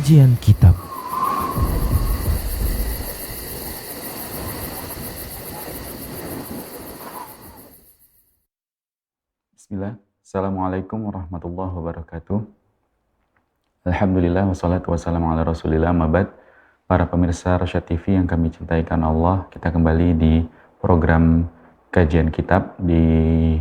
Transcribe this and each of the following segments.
Kajian Kitab. Bismillah. Assalamualaikum warahmatullahi wabarakatuh. Alhamdulillah wassalatu wassalamu ala rasulillah mabad. Para pemirsa Rasyad TV yang kami cintaikan Allah, kita kembali di program kajian kitab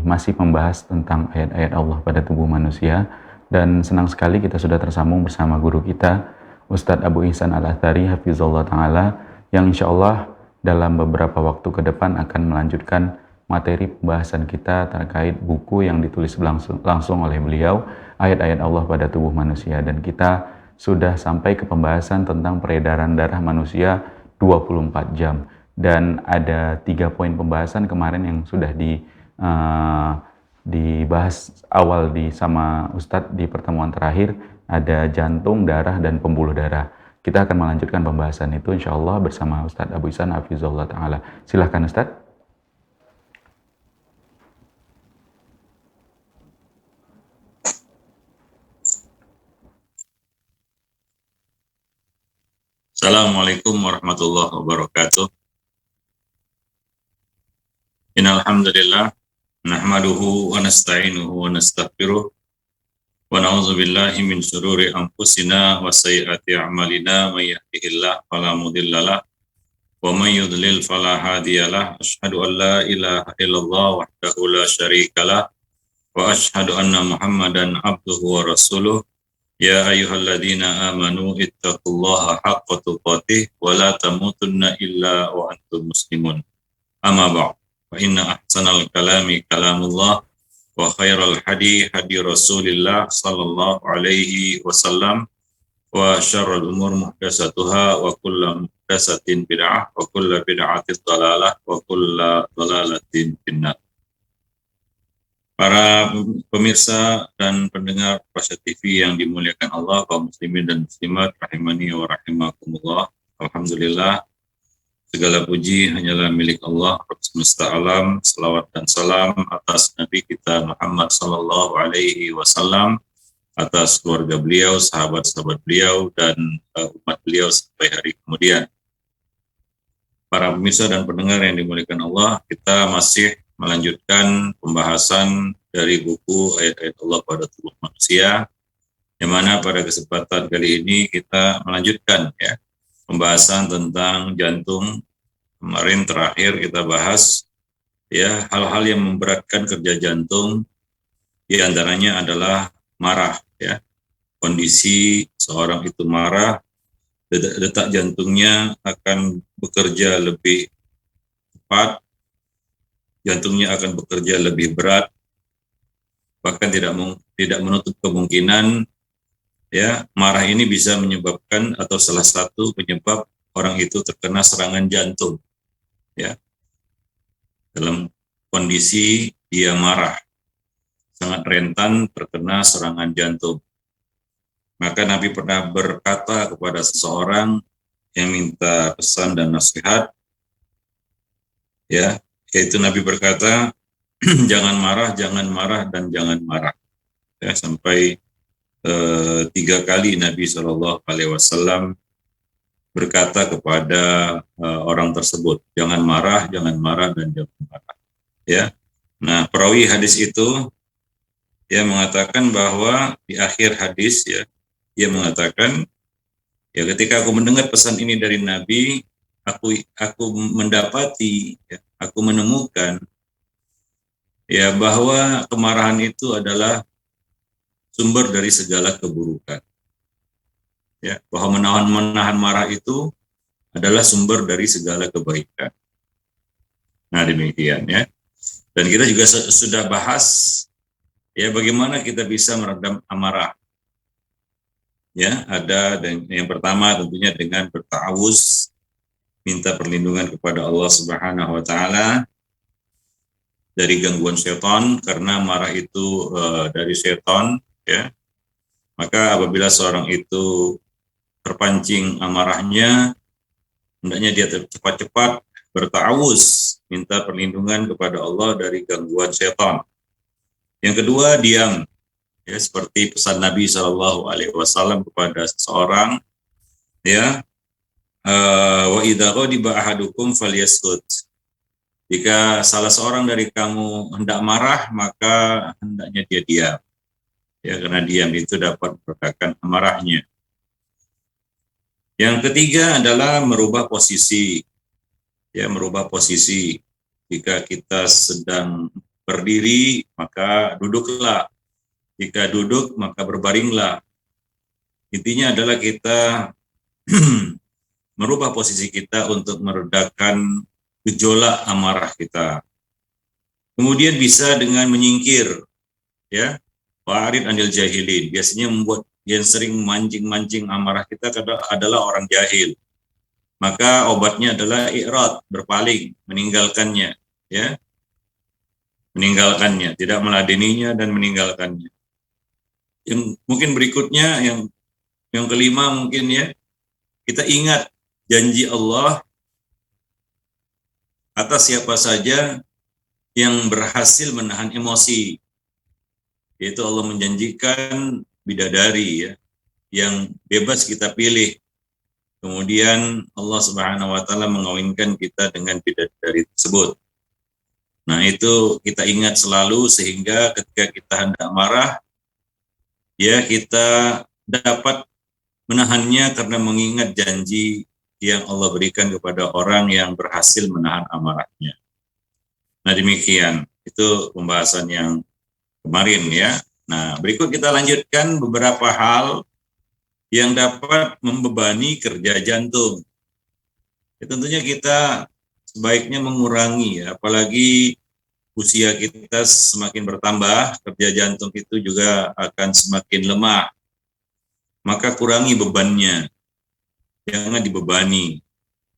masih membahas tentang ayat-ayat Allah pada tubuh manusia, dan senang sekali kita sudah tersambung bersama guru kita Ustadz Abu Ihsan Al-Athari Hafizullah Ta'ala, yang insya Allah dalam beberapa waktu ke depan akan melanjutkan materi pembahasan kita terkait buku yang ditulis langsung oleh beliau, ayat-ayat Allah pada tubuh manusia. Dan kita sudah sampai ke pembahasan tentang peredaran darah manusia 24 jam. Dan ada 3 poin pembahasan kemarin yang sudah dibahas awal sama Ustadz di pertemuan terakhir. Ada jantung, darah, dan pembuluh darah. Kita akan melanjutkan pembahasan itu insya Allah bersama Ustadz Abu Ihsan Hafizullah Ta'ala. Silahkan Ustadz. Assalamualaikum warahmatullahi wabarakatuh. Innal hamdalillah nahmaduhu wa nasta'inuhu wa nastaghfiruh wa na'udzu billahi min shururi anfusina wa sayyiati a'malina may yahdihillahu fala mudhillalah wa may yudlil fala hadiyalah. Asyhadu an la ilaha illallah wahdahu la syarikalah wa asyhadu anna Muhammadan abduhu wa rasuluh. Ya ayyuhalladzina amanu ittaqullaha haqqa tuqatih wa la tamutunna illa wa antum muslimun. Amma ba'd. Fa inna ahsanal kalami kalamullah wa khairal hadi Rasulillah sallallahu alaihi wasallam wa syarrul umur muhdatsatuha wa kullu muhdatsatin bid'ah wa kullu bid'atin dhalalah wa kullu dhalalatin finnar. Para pemirsa dan pendengar Rasyad TV yang dimuliakan Allah, kaum muslimin dan muslimat rahimani wa rahimakumullah. Alhamdulillah, segala puji hanyalah milik Allah Rabb semesta alam. Salawat dan salam atas Nabi kita Muhammad sallallahu alaihi wasallam, atas keluarga beliau, sahabat-sahabat beliau, dan umat beliau sampai hari kemudian. Para pemirsa dan pendengar yang dimuliakan Allah, kita masih melanjutkan pembahasan dari buku ayat-ayat Allah pada tubuh manusia, yang mana pada kesempatan kali ini kita melanjutkan pembahasan tentang jantung. Kemarin terakhir kita bahas hal-hal yang memberatkan kerja jantung, di antaranya adalah marah. Kondisi seorang itu marah, detak jantungnya akan bekerja lebih cepat, jantungnya akan bekerja lebih berat, bahkan tidak menutup kemungkinan marah ini bisa menyebabkan atau salah satu penyebab orang itu terkena serangan jantung. Dalam kondisi dia marah, sangat rentan terkena serangan jantung. Maka Nabi pernah berkata kepada seseorang yang minta pesan dan nasihat, yaitu Nabi berkata, jangan marah, dan jangan marah. Sampai 3 kali Nabi SAW berkata kepada orang tersebut, jangan marah, dan jangan marah. Nah, perawi hadis itu mengatakan bahwa di akhir hadis dia mengatakan, ketika aku mendengar pesan ini dari Nabi, aku mendapati, aku menemukan bahwa kemarahan itu adalah sumber dari segala keburukan. Bahwa menahan marah itu adalah sumber dari segala kebaikan. Nah, demikian Dan kita juga sudah bahas bagaimana kita bisa meredam amarah. Ada, dan yang pertama tentunya dengan berta'awuz, minta perlindungan kepada Allah Subhanahu wa taala dari gangguan setan, karena marah itu dari setan. Maka apabila seorang itu terpancing amarahnya, hendaknya dia cepat-cepat berta'awuz, minta perlindungan kepada Allah dari gangguan setan. Yang kedua, diam. Seperti pesan Nabi SAW kepada seseorang, Ya, wa idza ghadiba ahadukum falyaskut. Jika salah seorang dari kamu hendak marah, maka hendaknya dia diam. Ya, karena diam itu dapat meredakan amarahnya. Yang ketiga adalah merubah posisi. Ya, merubah posisi. Jika kita sedang berdiri, maka duduklah. Jika duduk, maka berbaringlah. Intinya adalah kita merubah posisi kita untuk meredakan gejolak amarah kita. Kemudian bisa dengan menyingkir, ya. Wa'arid anil jahilin. Biasanya membuat yang sering mancing-mancing amarah kita adalah orang jahil. Maka obatnya adalah i'rad, berpaling, meninggalkannya, ya. Meninggalkannya, tidak meladeninya dan meninggalkannya. Yang mungkin berikutnya yang kelima mungkin ya, kita ingat janji Allah atas siapa saja yang berhasil menahan emosi. Yaitu Allah menjanjikan bidadari ya, yang bebas kita pilih. Kemudian Allah Subhanahu wa taala mengawinkan kita dengan bidadari tersebut. Nah, itu kita ingat selalu sehingga ketika kita hendak marah ya kita dapat menahannya karena mengingat janji yang Allah berikan kepada orang yang berhasil menahan amarahnya. Nah, demikian. Itu pembahasan yang kemarin ya. Nah, berikut kita lanjutkan beberapa hal yang dapat membebani kerja jantung. Ya, tentunya kita sebaiknya mengurangi ya, apalagi usia kita semakin bertambah, kerja jantung itu juga akan semakin lemah. Maka kurangi bebannya, jangan dibebani.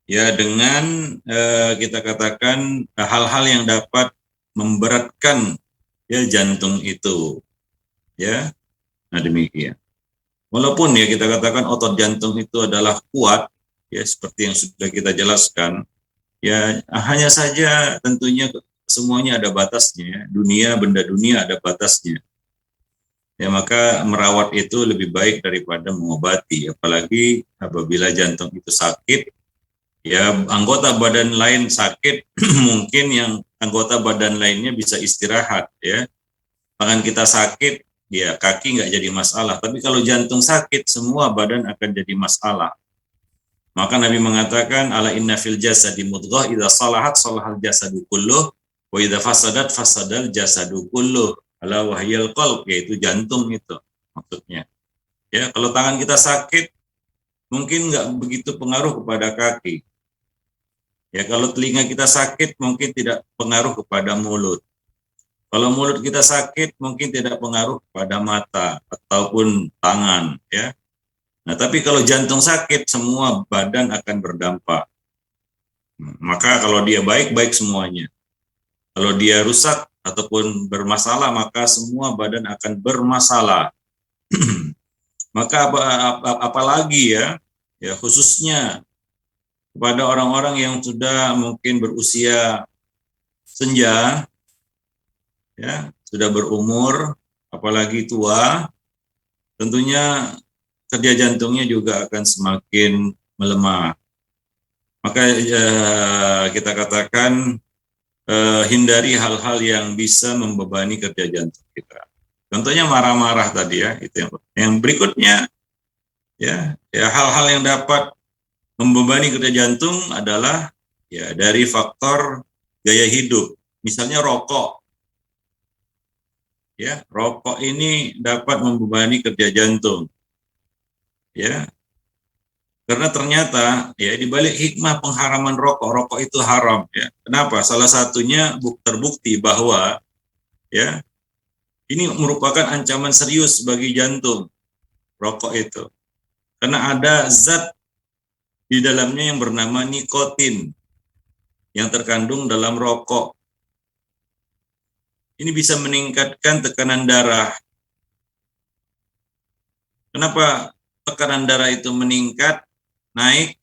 Ya, dengan kita katakan hal-hal yang dapat memberatkan ya jantung itu. Ya, nah demikian. Walaupun ya kita katakan otot jantung itu adalah kuat, ya seperti yang sudah kita jelaskan, ya hanya saja tentunya semuanya ada batasnya. Dunia, benda dunia ada batasnya. Ya maka merawat itu lebih baik daripada mengobati, apalagi apabila jantung itu sakit, ya anggota badan lain sakit, mungkin yang anggota badan lainnya bisa istirahat ya. Tangan kita sakit, ya kaki nggak jadi masalah. Tapi kalau jantung sakit, semua badan akan jadi masalah. Maka Nabi mengatakan, ala inna fil jasadi mudghah idza salahat salahal jasadu kulluh wa idza fasadat fasadal jasadu kulluh. Ala wahyal qalb, yaitu jantung itu maksudnya. Ya, kalau tangan kita sakit, mungkin nggak begitu pengaruh kepada kaki. Ya, kalau telinga kita sakit, mungkin tidak pengaruh kepada mulut. Kalau mulut kita sakit, mungkin tidak pengaruh pada mata ataupun tangan, ya. Nah, tapi kalau jantung sakit, semua badan akan berdampak. Maka kalau dia baik, baik semuanya. Kalau dia rusak ataupun bermasalah, maka semua badan akan bermasalah. Maka apalagi ya khususnya kepada orang-orang yang sudah mungkin berusia senja, ya sudah berumur, apalagi tua, tentunya kerja jantungnya juga akan semakin melemah. Maka kita katakan hindari hal-hal yang bisa membebani kerja jantung kita. Contohnya marah-marah tadi ya, itu yang berikutnya ya hal-hal yang dapat membebani kerja jantung adalah ya dari faktor gaya hidup. Misalnya rokok. Ya, rokok ini dapat membebani kerja jantung. Ya. Karena ternyata ya di balik hikmah pengharaman rokok, rokok itu haram ya. Kenapa? Salah satunya terbukti bahwa ya ini merupakan ancaman serius bagi jantung, rokok itu. Karena ada zat di dalamnya yang bernama nikotin yang terkandung dalam rokok. Ini bisa meningkatkan tekanan darah. Kenapa tekanan darah itu meningkat, naik?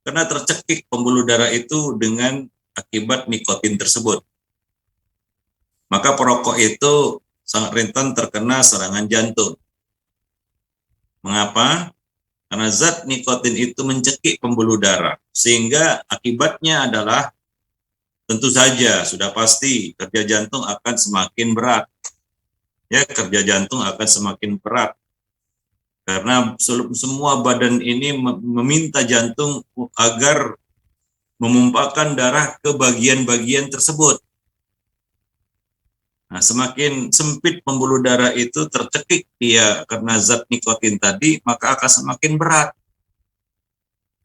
Karena tercekik pembuluh darah itu dengan akibat nikotin tersebut. Maka perokok itu sangat rentan terkena serangan jantung. Mengapa? Karena zat nikotin itu mencekik pembuluh darah, sehingga akibatnya adalah tentu saja sudah pasti kerja jantung akan semakin berat. Ya, kerja jantung akan semakin berat karena semua badan ini meminta jantung agar memumpahkan darah ke bagian-bagian tersebut. Nah, semakin sempit pembuluh darah itu tercekik dia karena zat nikotin tadi, maka akan semakin berat.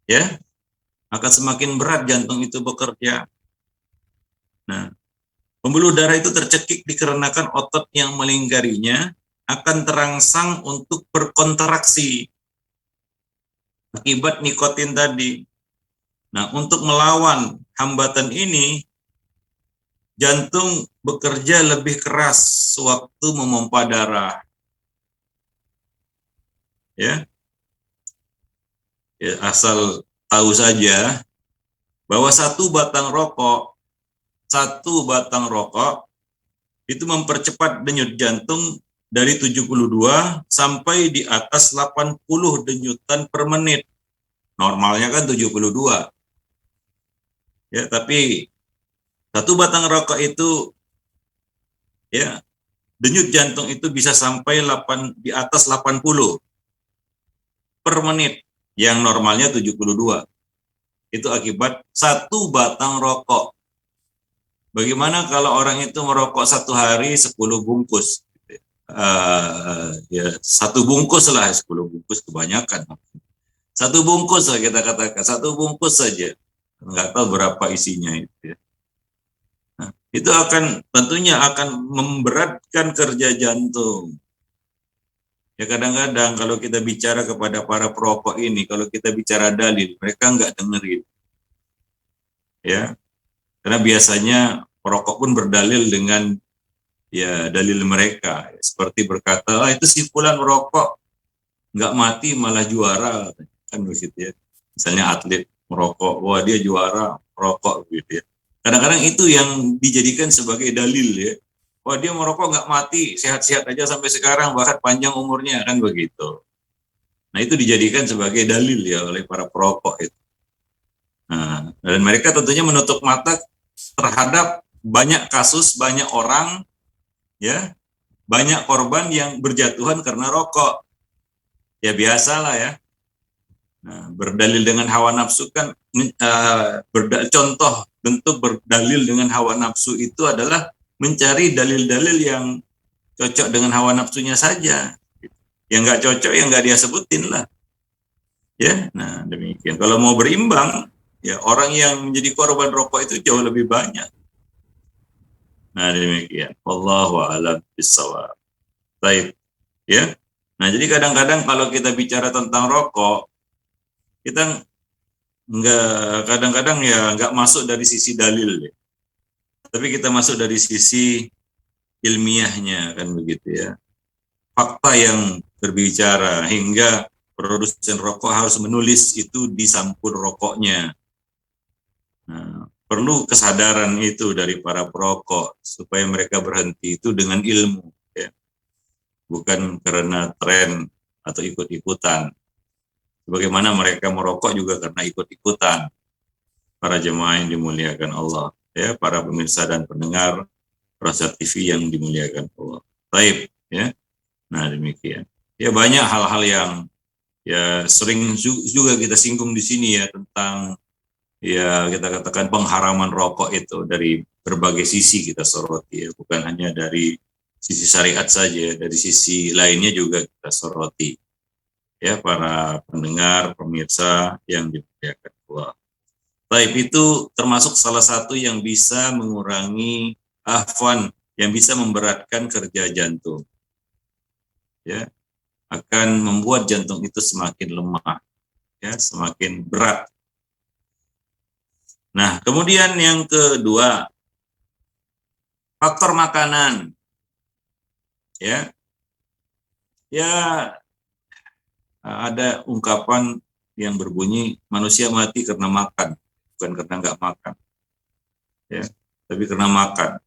Ya, akan semakin berat jantung itu bekerja. Nah, pembuluh darah itu tercekik dikarenakan otot yang melingkarinya akan terangsang untuk berkontraksi akibat nikotin tadi. Nah, untuk melawan hambatan ini, jantung bekerja lebih keras sewaktu memompa darah. Ya, asal tahu saja bahwa satu batang rokok itu mempercepat denyut jantung dari 72 sampai di atas 80 denyutan per menit. Normalnya kan 72. Ya, tapi satu batang rokok itu, ya, denyut jantung itu bisa sampai di atas 80 per menit, yang normalnya 72. Itu akibat satu batang rokok. Bagaimana kalau orang itu merokok satu hari 10 bungkus? Ya, satu bungkus lah, 10 bungkus kebanyakan. Satu bungkus lah kita katakan, satu bungkus saja. Nggak tahu berapa isinya itu. Ya. Nah, itu tentunya akan memberatkan kerja jantung. Ya, kadang-kadang kalau kita bicara kepada para perokok ini, kalau kita bicara dalil, mereka nggak dengerin. Ya, karena biasanya perokok pun berdalil dengan ya dalil mereka, seperti berkata, itu si fulan merokok nggak mati malah juara, kan begitu ya. Misalnya atlet merokok, wah dia juara merokok gitu ya. Kadang-kadang itu yang dijadikan sebagai dalil ya. Wah dia merokok nggak mati, sehat-sehat aja sampai sekarang, bahkan panjang umurnya, kan begitu. Nah itu dijadikan sebagai dalil ya oleh para perokok itu. Nah, dan mereka tentunya menutup mata terhadap banyak kasus, banyak orang, ya, banyak korban yang berjatuhan karena rokok. Ya biasalah ya. Nah, berdalil dengan hawa nafsu kan, contoh bentuk berdalil dengan hawa nafsu itu adalah mencari dalil-dalil yang cocok dengan hawa nafsunya saja. Yang nggak cocok, yang nggak dia sebutin lah. Ya, nah demikian. Kalau mau berimbang, ya orang yang menjadi korban rokok itu jauh lebih banyak. Nah demikian. Wallahu a'lam bishawab. Baik, ya. Nah jadi kadang-kadang kalau kita bicara tentang rokok, kita kadang-kadang ya nggak masuk dari sisi dalil, ya. Tapi kita masuk dari sisi ilmiahnya, kan begitu ya. Fakta yang berbicara hingga produsen rokok harus menulis itu di sampul rokoknya. Nah, perlu kesadaran itu dari para perokok supaya mereka berhenti itu dengan ilmu, ya. Bukan karena tren atau ikut-ikutan. Bagaimana mereka merokok juga karena ikut-ikutan. Para jemaah yang dimuliakan Allah, ya, para pemirsa dan pendengar Prasa TV yang dimuliakan Allah. Baik, ya. Nah, demikian. Ya banyak hal-hal yang ya sering juga kita singgung di sini ya, tentang ya kita katakan pengharaman rokok itu dari berbagai sisi kita soroti, ya. Bukan hanya dari sisi syariat saja, dari sisi lainnya juga kita soroti. Ya, para pendengar, pemirsa yang dimuliakan Allah. Baik, itu termasuk salah satu yang bisa mengurangi afwan, yang bisa memberatkan kerja jantung. Ya, akan membuat jantung itu semakin lemah, ya, semakin berat. Nah, kemudian yang kedua, faktor makanan. Ya. Ya, ada ungkapan yang berbunyi manusia mati karena makan, bukan karena nggak makan. Ya, tapi karena makan.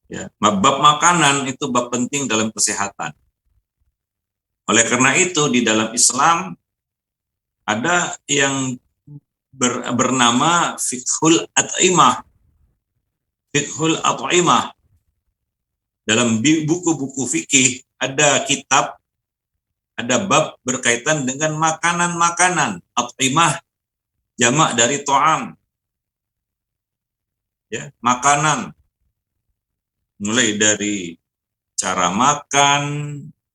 Ya, bab makanan itu bab penting dalam kesehatan. Oleh karena itu di dalam Islam ada yang bernama fiqhul at'imah. Fiqhul at'imah. Dalam buku-buku fikih ada kitab, ada bab berkaitan dengan makanan-makanan. At'imah jamak dari to'am. Ya, makanan. Mulai dari cara makan,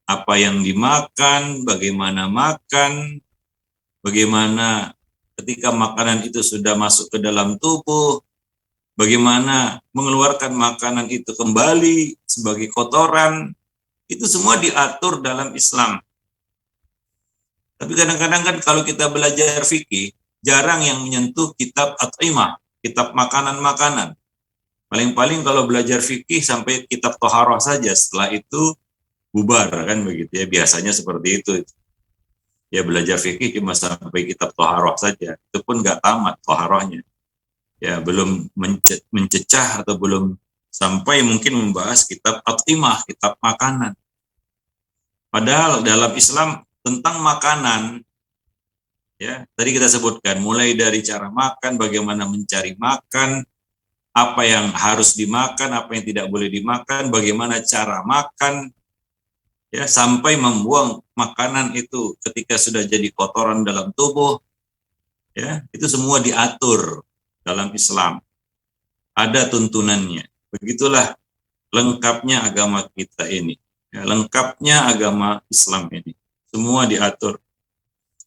apa yang dimakan, bagaimana makan, bagaimana ketika makanan itu sudah masuk ke dalam tubuh, bagaimana mengeluarkan makanan itu kembali sebagai kotoran, itu semua diatur dalam Islam. Tapi kadang-kadang kan kalau kita belajar fikih, jarang yang menyentuh kitab at'imah, kitab makanan-makanan. Paling-paling kalau belajar fikih sampai kitab toharoh saja, setelah itu bubar kan begitu ya, biasanya seperti itu. Ya belajar fikih cuma sampai kitab toharoh saja, itu pun nggak tamat toharohnya. Ya belum mencecah atau belum sampai mungkin membahas kitab at'imah, kitab makanan. Padahal dalam Islam tentang makanan, ya tadi kita sebutkan mulai dari cara makan, bagaimana mencari makan, apa yang harus dimakan, apa yang tidak boleh dimakan, bagaimana cara makan, ya sampai membuang makanan itu ketika sudah jadi kotoran dalam tubuh, ya itu semua diatur dalam Islam. Ada tuntunannya. Begitulah lengkapnya agama kita ini. Ya, lengkapnya agama Islam ini. Semua diatur.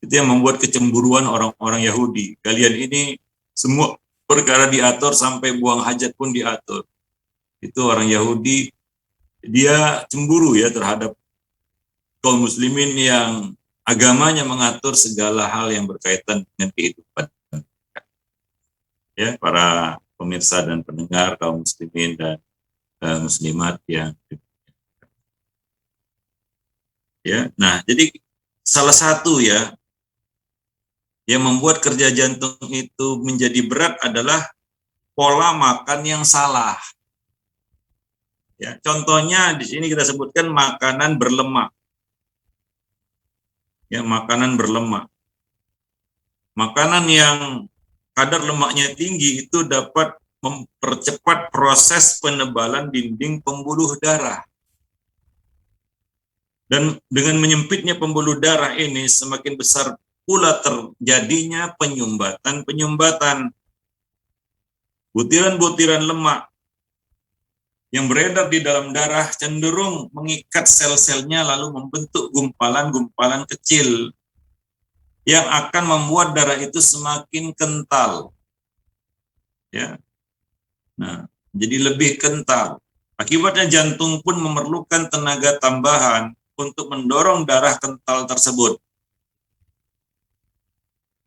Itu yang membuat kecemburuan orang-orang Yahudi. Kalian ini semua perkara diatur, sampai buang hajat pun diatur. Itu orang Yahudi, dia cemburu ya terhadap kaum muslimin yang agamanya mengatur segala hal yang berkaitan dengan kehidupan. Ya, para pemirsa dan pendengar kaum muslimin dan muslimat yang ya. Nah, jadi salah satu ya yang membuat kerja jantung itu menjadi berat adalah pola makan yang salah. Ya, contohnya di sini kita sebutkan makanan berlemak. Ya, makanan berlemak. Makanan yang kadar lemaknya tinggi itu dapat mempercepat proses penebalan dinding pembuluh darah. Dan dengan menyempitnya pembuluh darah ini semakin besar pula terjadinya penyumbatan. Butiran-butiran lemak yang beredar di dalam darah cenderung mengikat sel-selnya lalu membentuk gumpalan-gumpalan kecil yang akan membuat darah itu semakin kental. Ya. Nah, jadi lebih kental. Akibatnya jantung pun memerlukan tenaga tambahan untuk mendorong darah kental tersebut.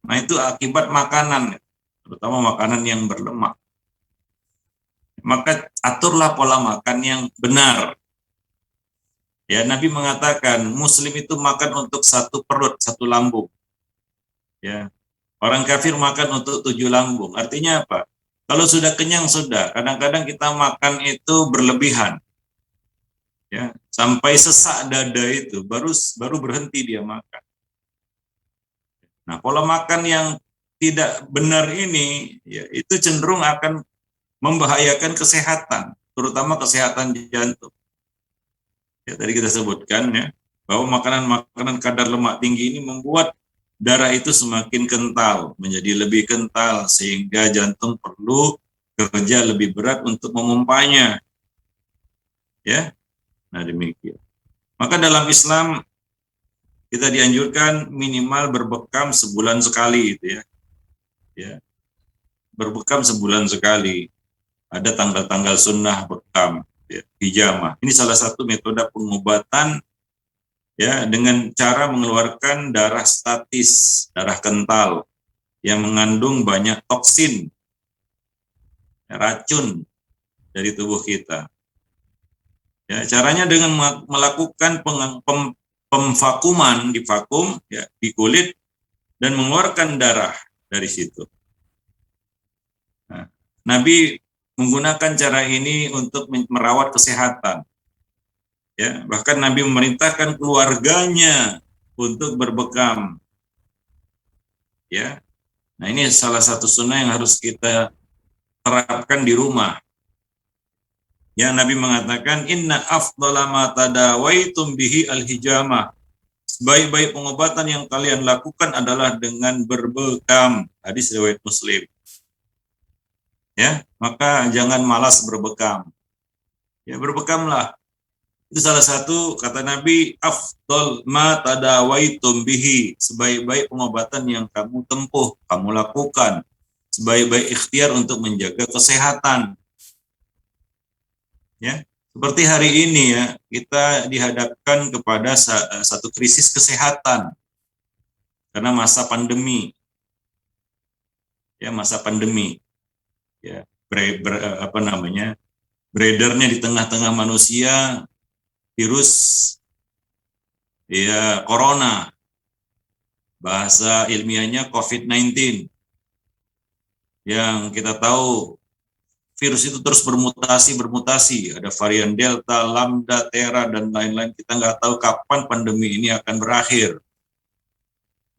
Nah, itu akibat makanan, terutama makanan yang berlemak. Maka aturlah pola makan yang benar. Ya, Nabi mengatakan muslim itu makan untuk satu perut, satu lambung. Ya, orang kafir makan untuk 7 lambung. Artinya apa? Kalau sudah kenyang sudah. Kadang-kadang kita makan itu berlebihan. Ya, sampai sesak dada itu baru berhenti dia makan. Nah, pola makan yang tidak benar ini ya itu cenderung akan membahayakan kesehatan, terutama kesehatan jantung. Ya, tadi kita sebutkan ya bahwa makanan-makanan kadar lemak tinggi ini membuat darah itu semakin kental, menjadi lebih kental sehingga jantung perlu kerja lebih berat untuk memompanya. Ya. Nah, demikian. Maka dalam Islam kita dianjurkan minimal berbekam sebulan sekali itu ya. Ya. Berbekam sebulan sekali. Ada tanggal-tanggal sunnah bekam, ya, hijamah. Ini salah satu metode pengobatan ya dengan cara mengeluarkan darah statis, darah kental yang mengandung banyak toksin, racun dari tubuh kita. Ya, caranya dengan melakukan pemvakuman di vakum ya di kulit dan mengeluarkan darah dari situ. Nah, Nabi menggunakan cara ini untuk merawat kesehatan. Ya, bahkan Nabi memerintahkan keluarganya untuk berbekam. Ya, nah ini salah satu sunnah yang harus kita terapkan di rumah. Ya, Nabi mengatakan inna afdhala ma tadawaitum bihi al-hijamah. Sebaik-baik pengobatan yang kalian lakukan adalah dengan berbekam. Hadis riwayat Muslim. Ya, maka jangan malas berbekam. Ya, berbekamlah. Itu salah satu kata Nabi, afdal ma tadawaitum bihi, sebaik-baik pengobatan yang kamu tempuh, kamu lakukan, sebaik-baik ikhtiar untuk menjaga kesehatan. Ya, seperti hari ini ya, kita dihadapkan kepada satu krisis kesehatan karena masa pandemi. Ya, masa pandemi. Ya, beredarnya di tengah-tengah manusia virus ya corona, bahasa ilmiahnya COVID-19, yang kita tahu virus itu terus bermutasi, ada varian Delta, Lambda, Thera, dan lain-lain. Kita nggak tahu kapan pandemi ini akan berakhir.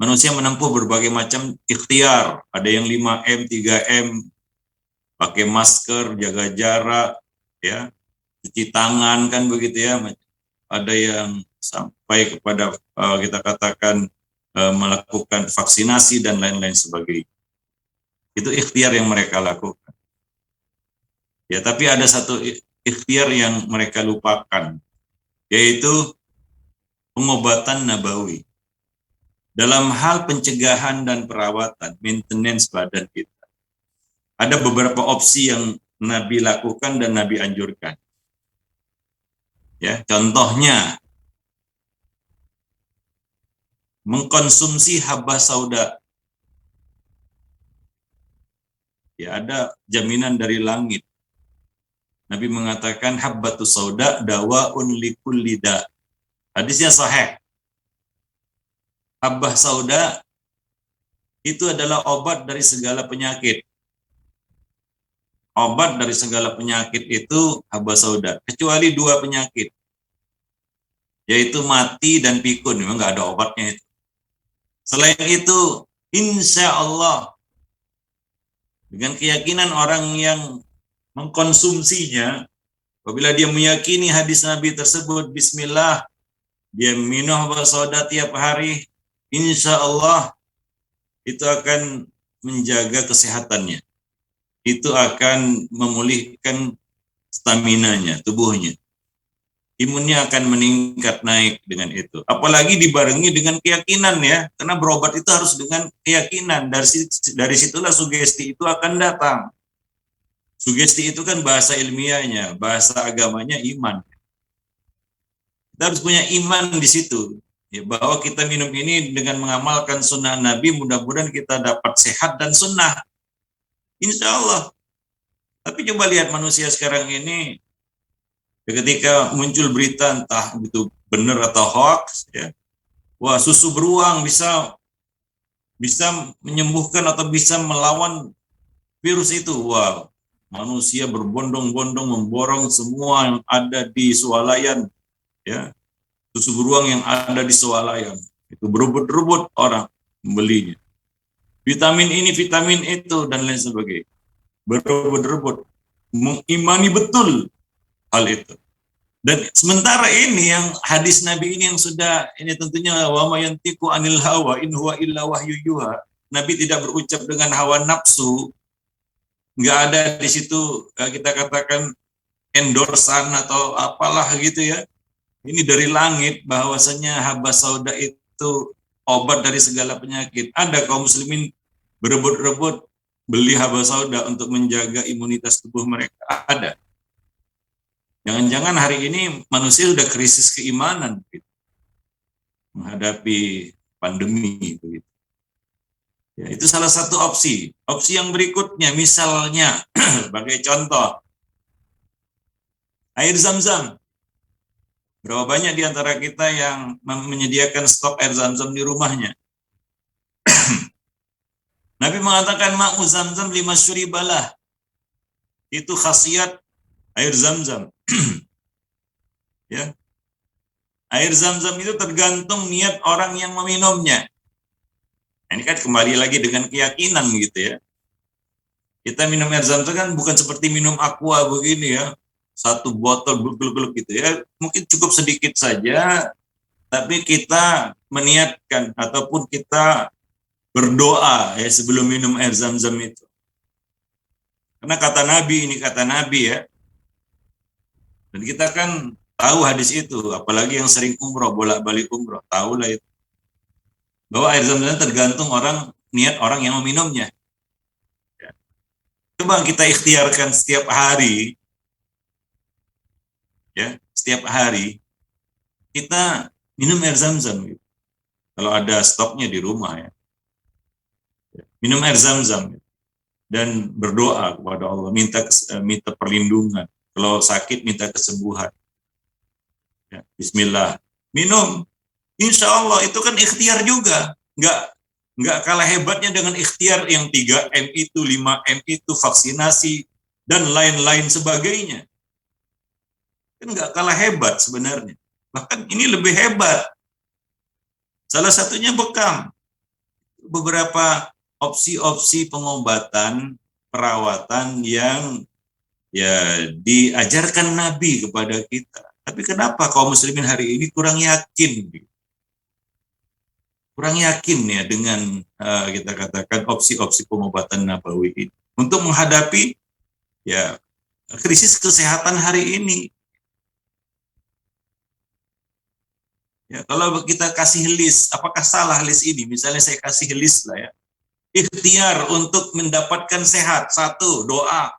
Manusia menempuh berbagai macam ikhtiar, ada yang 5M, 3M, pakai masker, jaga jarak, ya, cuci tangan, kan begitu ya. Ada yang sampai kepada kita katakan melakukan vaksinasi dan lain-lain sebagainya. Itu ikhtiar yang mereka lakukan. Ya, tapi ada satu ikhtiar yang mereka lupakan, yaitu pengobatan nabawi. Dalam hal pencegahan dan perawatan, maintenance badan kita, ada beberapa opsi yang Nabi lakukan dan Nabi anjurkan. Ya, contohnya mengkonsumsi habah sauda. Ya, ada jaminan dari langit. Nabi mengatakan habbatus sauda dawaun likulli da. Hadisnya sahih. Habah sauda itu adalah obat dari segala penyakit. Obat dari segala penyakit itu habah sauda, kecuali 2 penyakit, yaitu mati dan pikun. Memang nggak ada obatnya itu. Selain itu, insya Allah, dengan keyakinan orang yang mengkonsumsinya, apabila dia meyakini hadis Nabi tersebut, bismillah, dia minum habah sauda tiap hari, insya Allah itu akan menjaga kesehatannya. Itu akan memulihkan staminanya, tubuhnya. Imunnya akan meningkat naik dengan itu. Apalagi dibarengi dengan keyakinan ya, karena berobat itu harus dengan keyakinan. Dari situlah sugesti itu akan datang. Sugesti itu kan bahasa ilmiahnya, bahasa agamanya iman. Kita harus punya iman di situ. Ya, bahwa kita minum ini dengan mengamalkan sunnah Nabi, mudah-mudahan kita dapat sehat dan sunnah. Insya Allah. Tapi coba lihat manusia sekarang ini, ketika muncul berita entah itu benar atau hoax, ya, wah susu beruang bisa menyembuhkan atau bisa melawan virus itu. Wah, manusia berbondong-bondong memborong semua yang ada di swalayan, ya, susu beruang yang ada di swalayan itu berebut-rebut orang membelinya. Vitamin ini, vitamin itu, dan lain sebagainya. Berebut-rebut. Mengimani betul hal itu. Dan sementara ini yang hadis Nabi ini yang sudah, ini tentunya wa ma yantiqu anil hawa in huwa illa wahyu yuha. Nabi tidak berucap dengan hawa nafsu. Enggak ada di situ kita katakan endorsan atau apalah gitu ya. Ini dari langit bahwasanya habah sauda itu obat dari segala penyakit. Ada kaum muslimin berebut-rebut beli habah sauda untuk menjaga imunitas tubuh mereka. Ada. Jangan-jangan hari ini manusia sudah krisis keimanan gitu, menghadapi pandemi begitu. Ya, itu salah satu opsi. Opsi yang berikutnya misalnya sebagai contoh air Zam-Zam. Berapa banyak di antara kita yang menyediakan stok air Zam-Zam di rumahnya? Nabi mengatakan ma'u Zam-Zam lima syuribalah. Itu khasiat air Zam-Zam. Ya. Air Zam-Zam itu tergantung niat orang yang meminumnya. Nah, ini kan kembali lagi dengan keyakinan gitu ya. Kita minum air Zam-Zam kan bukan seperti minum aqua begini ya. Satu botol gluk-gluk gitu ya. Mungkin cukup sedikit saja, tapi kita meniatkan ataupun kita berdoa ya sebelum minum air Zam-Zam itu. Karena kata Nabi, ini kata Nabi ya. Dan kita kan tahu hadis itu, apalagi yang sering umroh, bolak-balik umroh, tahulah itu. Bahwa air Zam-Zam tergantung niat orang yang meminumnya. Ya. Coba kita ikhtiarkan setiap hari, ya, setiap hari kita minum air Zam-Zam. Gitu. Kalau ada stoknya di rumah ya, minum air Zam-Zam gitu. Dan berdoa kepada Allah, minta perlindungan. Kalau sakit minta kesembuhan. Ya, Bismillah, minum. Insya Allah itu kan ikhtiar juga. Nggak kalah hebatnya dengan ikhtiar yang 3M itu, 5M itu, vaksinasi, dan lain-lain sebagainya. Kan nggak kalah hebat sebenarnya. Bahkan ini lebih hebat. Salah satunya bekam. Beberapa opsi-opsi pengobatan, perawatan yang ya diajarkan Nabi kepada kita. Tapi kenapa kaum muslimin hari ini kurang yakin? Kurang yakin ya dengan kita katakan opsi-opsi pengobatan nabawi ini untuk menghadapi ya krisis kesehatan hari ini. Ya, kalau kita kasih list, apakah salah list ini? Misalnya saya kasih list lah ya. Ikhtiar untuk mendapatkan sehat. 1, doa.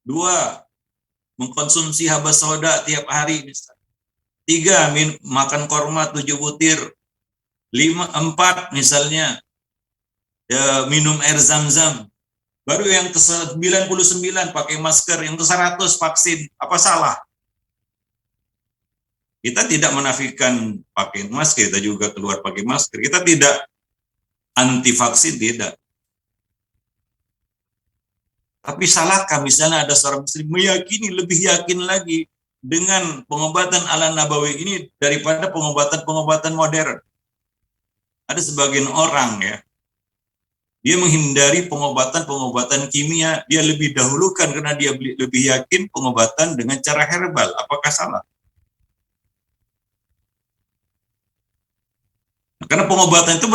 2, mengkonsumsi habas soda tiap hari. 3, makan korma 7 butir. 4 misalnya ya, minum air Zam-Zam. Baru yang ke-99 pakai masker, yang ke-100 vaksin. Apa salah? Kita tidak menafikan pakai masker, kita juga keluar pakai masker. Kita tidak anti vaksin, tidak. Tapi salahkah misalnya ada seorang muslim meyakini, lebih yakin lagi dengan pengobatan ala nabawi ini daripada pengobatan-pengobatan modern? Ada sebagian orang ya, dia menghindari pengobatan-pengobatan kimia, dia lebih dahulukan karena dia lebih yakin pengobatan dengan cara herbal. Apakah salah? Karena pengobatan itu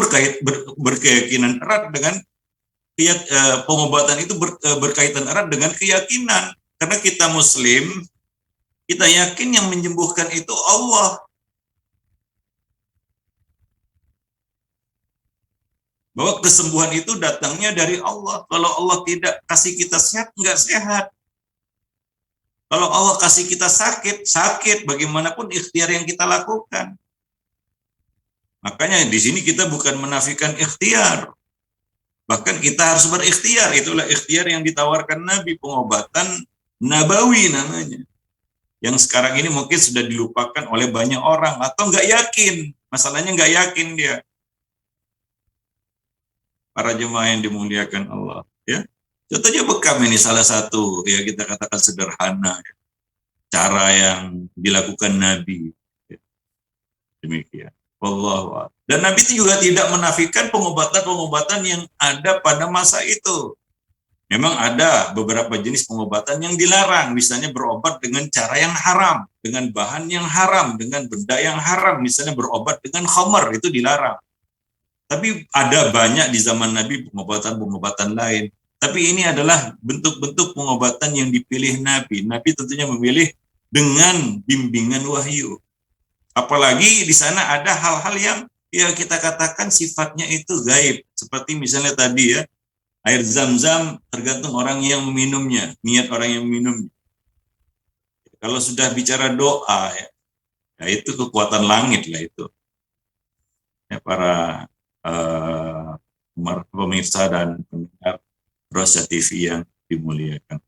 berkeyakinan erat dengan pengobatan itu berkaitan erat dengan keyakinan. Karena kita muslim, kita yakin yang menyembuhkan itu Allah. Bahwa kesembuhan itu datangnya dari Allah. Kalau Allah tidak kasih kita sehat, enggak sehat. Kalau Allah kasih kita sakit, sakit. Bagaimanapun ikhtiar yang kita lakukan. Makanya di sini kita bukan menafikan ikhtiar. Bahkan kita harus berikhtiar. Itulah ikhtiar yang ditawarkan Nabi, pengobatan nabawi namanya. Yang sekarang ini mungkin sudah dilupakan oleh banyak orang atau nggak yakin. Masalahnya nggak yakin dia. Para jemaah yang dimuliakan Allah. Ya, contohnya bekam ini salah satu ya kita katakan sederhana ya. Cara yang dilakukan Nabi. Ya. Demikian. Wallahu a'lam. Dan Nabi itu juga tidak menafikan pengobatan-pengobatan yang ada pada masa itu. Memang ada beberapa jenis pengobatan yang dilarang, misalnya berobat dengan cara yang haram, dengan bahan yang haram, dengan benda yang haram, misalnya berobat dengan khamar, itu dilarang. Tapi ada banyak di zaman Nabi pengobatan-pengobatan lain. Tapi ini adalah bentuk-bentuk pengobatan yang dipilih Nabi. Nabi tentunya memilih dengan bimbingan wahyu. Apalagi di sana ada hal-hal yang ya kita katakan sifatnya itu gaib. Seperti misalnya tadi ya, air Zam-Zam tergantung orang yang meminumnya, niat orang yang meminumnya. Kalau sudah bicara doa ya itu kekuatan langit lah itu. Ya, para pemirsa dan pendengar Rosyad TV yang dimuliakan.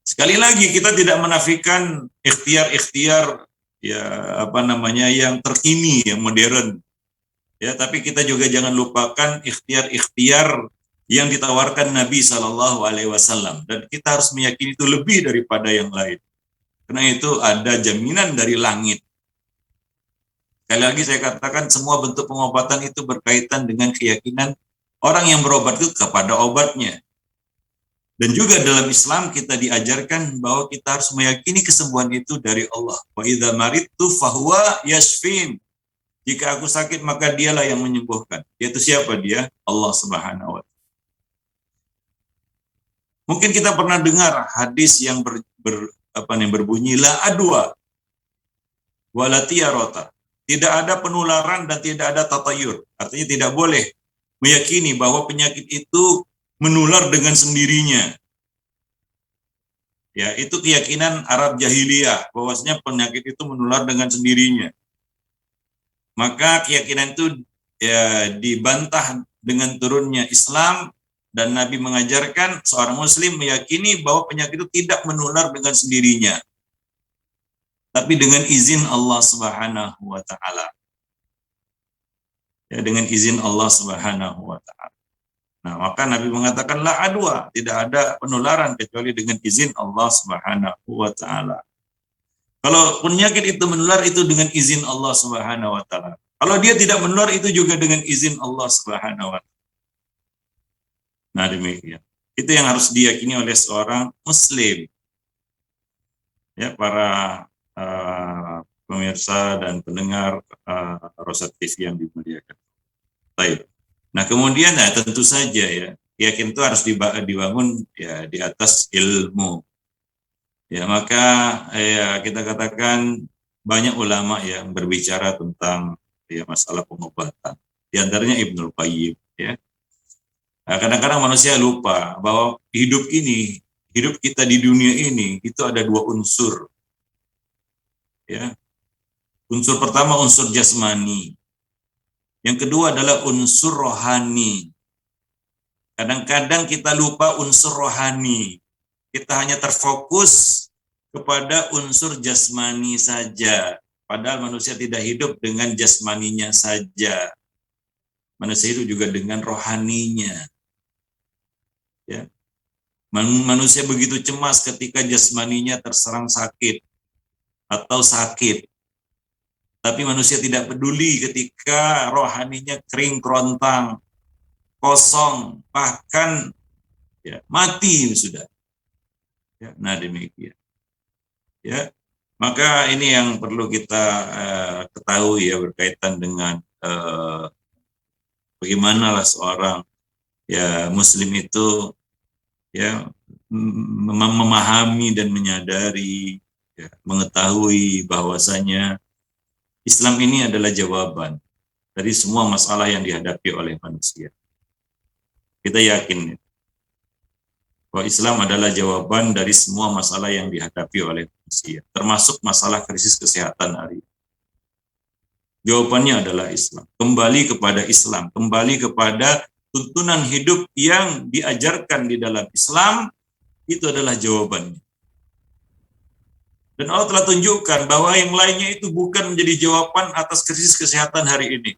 Sekali lagi kita tidak menafikan ikhtiar-ikhtiar ya yang terkini, yang modern. Ya, tapi kita juga jangan lupakan ikhtiar-ikhtiar yang ditawarkan Nabi SAW dan kita harus meyakini itu lebih daripada yang lain. Karena itu ada jaminan dari langit. Sekali lagi saya katakan semua bentuk pengobatan itu berkaitan dengan keyakinan orang yang berobat itu kepada obatnya. Dan juga dalam Islam kita diajarkan bahwa kita harus meyakini kesembuhan itu dari Allah. Wa idza maridtu fahuwa yashfin. Jika aku sakit maka dialah yang menyembuhkan. Yaitu siapa dia? Allah Subhanahu wa taala. Mungkin kita pernah dengar hadis yang berbunyi la adwa wala tiyarata. Tidak ada penularan dan tidak ada tatayur. Artinya tidak boleh meyakini bahwa penyakit itu menular dengan sendirinya. Ya, itu keyakinan Arab jahiliyah bahwasanya penyakit itu menular dengan sendirinya. Maka keyakinan itu ya dibantah dengan turunnya Islam dan Nabi mengajarkan seorang muslim meyakini bahwa penyakit itu tidak menular dengan sendirinya. Tapi dengan izin Allah Subhanahu wa taala. Ya, dengan izin Allah Subhanahu wa taala. Nah, maka Nabi mengatakan la adwa, tidak ada penularan kecuali dengan izin Allah Subhanahu wa taala. Kalau penyakit itu menular itu dengan izin Allah Subhanahu wa taala. Kalau dia tidak menular itu juga dengan izin Allah Subhanahu wa taala. Nah, demikian. Itu yang harus diyakini oleh seorang muslim. Ya, para pemirsa dan pendengar Rosyad TV yang dimuliakan. Baik. Nah, kemudian ya tentu saja ya, keyakinan itu harus dibangun ya di atas ilmu. Ya, maka ya kita katakan banyak ulama yang berbicara tentang ya masalah pengobatan. Di antaranya Ibnul Qayyim ya. Nah, kadang-kadang manusia lupa bahwa hidup kita di dunia ini itu ada dua unsur. Ya. Unsur pertama unsur jasmani. Yang kedua adalah unsur rohani. Kadang-kadang kita lupa unsur rohani. Kita hanya terfokus kepada unsur jasmani saja. Padahal manusia tidak hidup dengan jasmaninya saja. Manusia hidup juga dengan rohaninya. Ya. Manusia begitu cemas ketika jasmaninya terserang sakit atau sakit. Tapi manusia tidak peduli ketika rohaninya kering kerontang, kosong, bahkan ya, mati sudah. Ya, nah demikian. Ya, maka ini yang perlu kita ketahui ya berkaitan dengan bagaimanalah seorang ya Muslim itu ya memahami dan menyadari, ya, mengetahui bahwasanya Islam ini adalah jawaban dari semua masalah yang dihadapi oleh manusia. Kita yakin bahwa Islam adalah jawaban dari semua masalah yang dihadapi oleh manusia, termasuk masalah krisis kesehatan hari ini. Jawabannya adalah Islam. Kembali kepada Islam, kembali kepada tuntunan hidup yang diajarkan di dalam Islam, itu adalah jawabannya. Dan Allah telah tunjukkan bahwa yang lainnya itu bukan menjadi jawaban atas krisis kesehatan hari ini.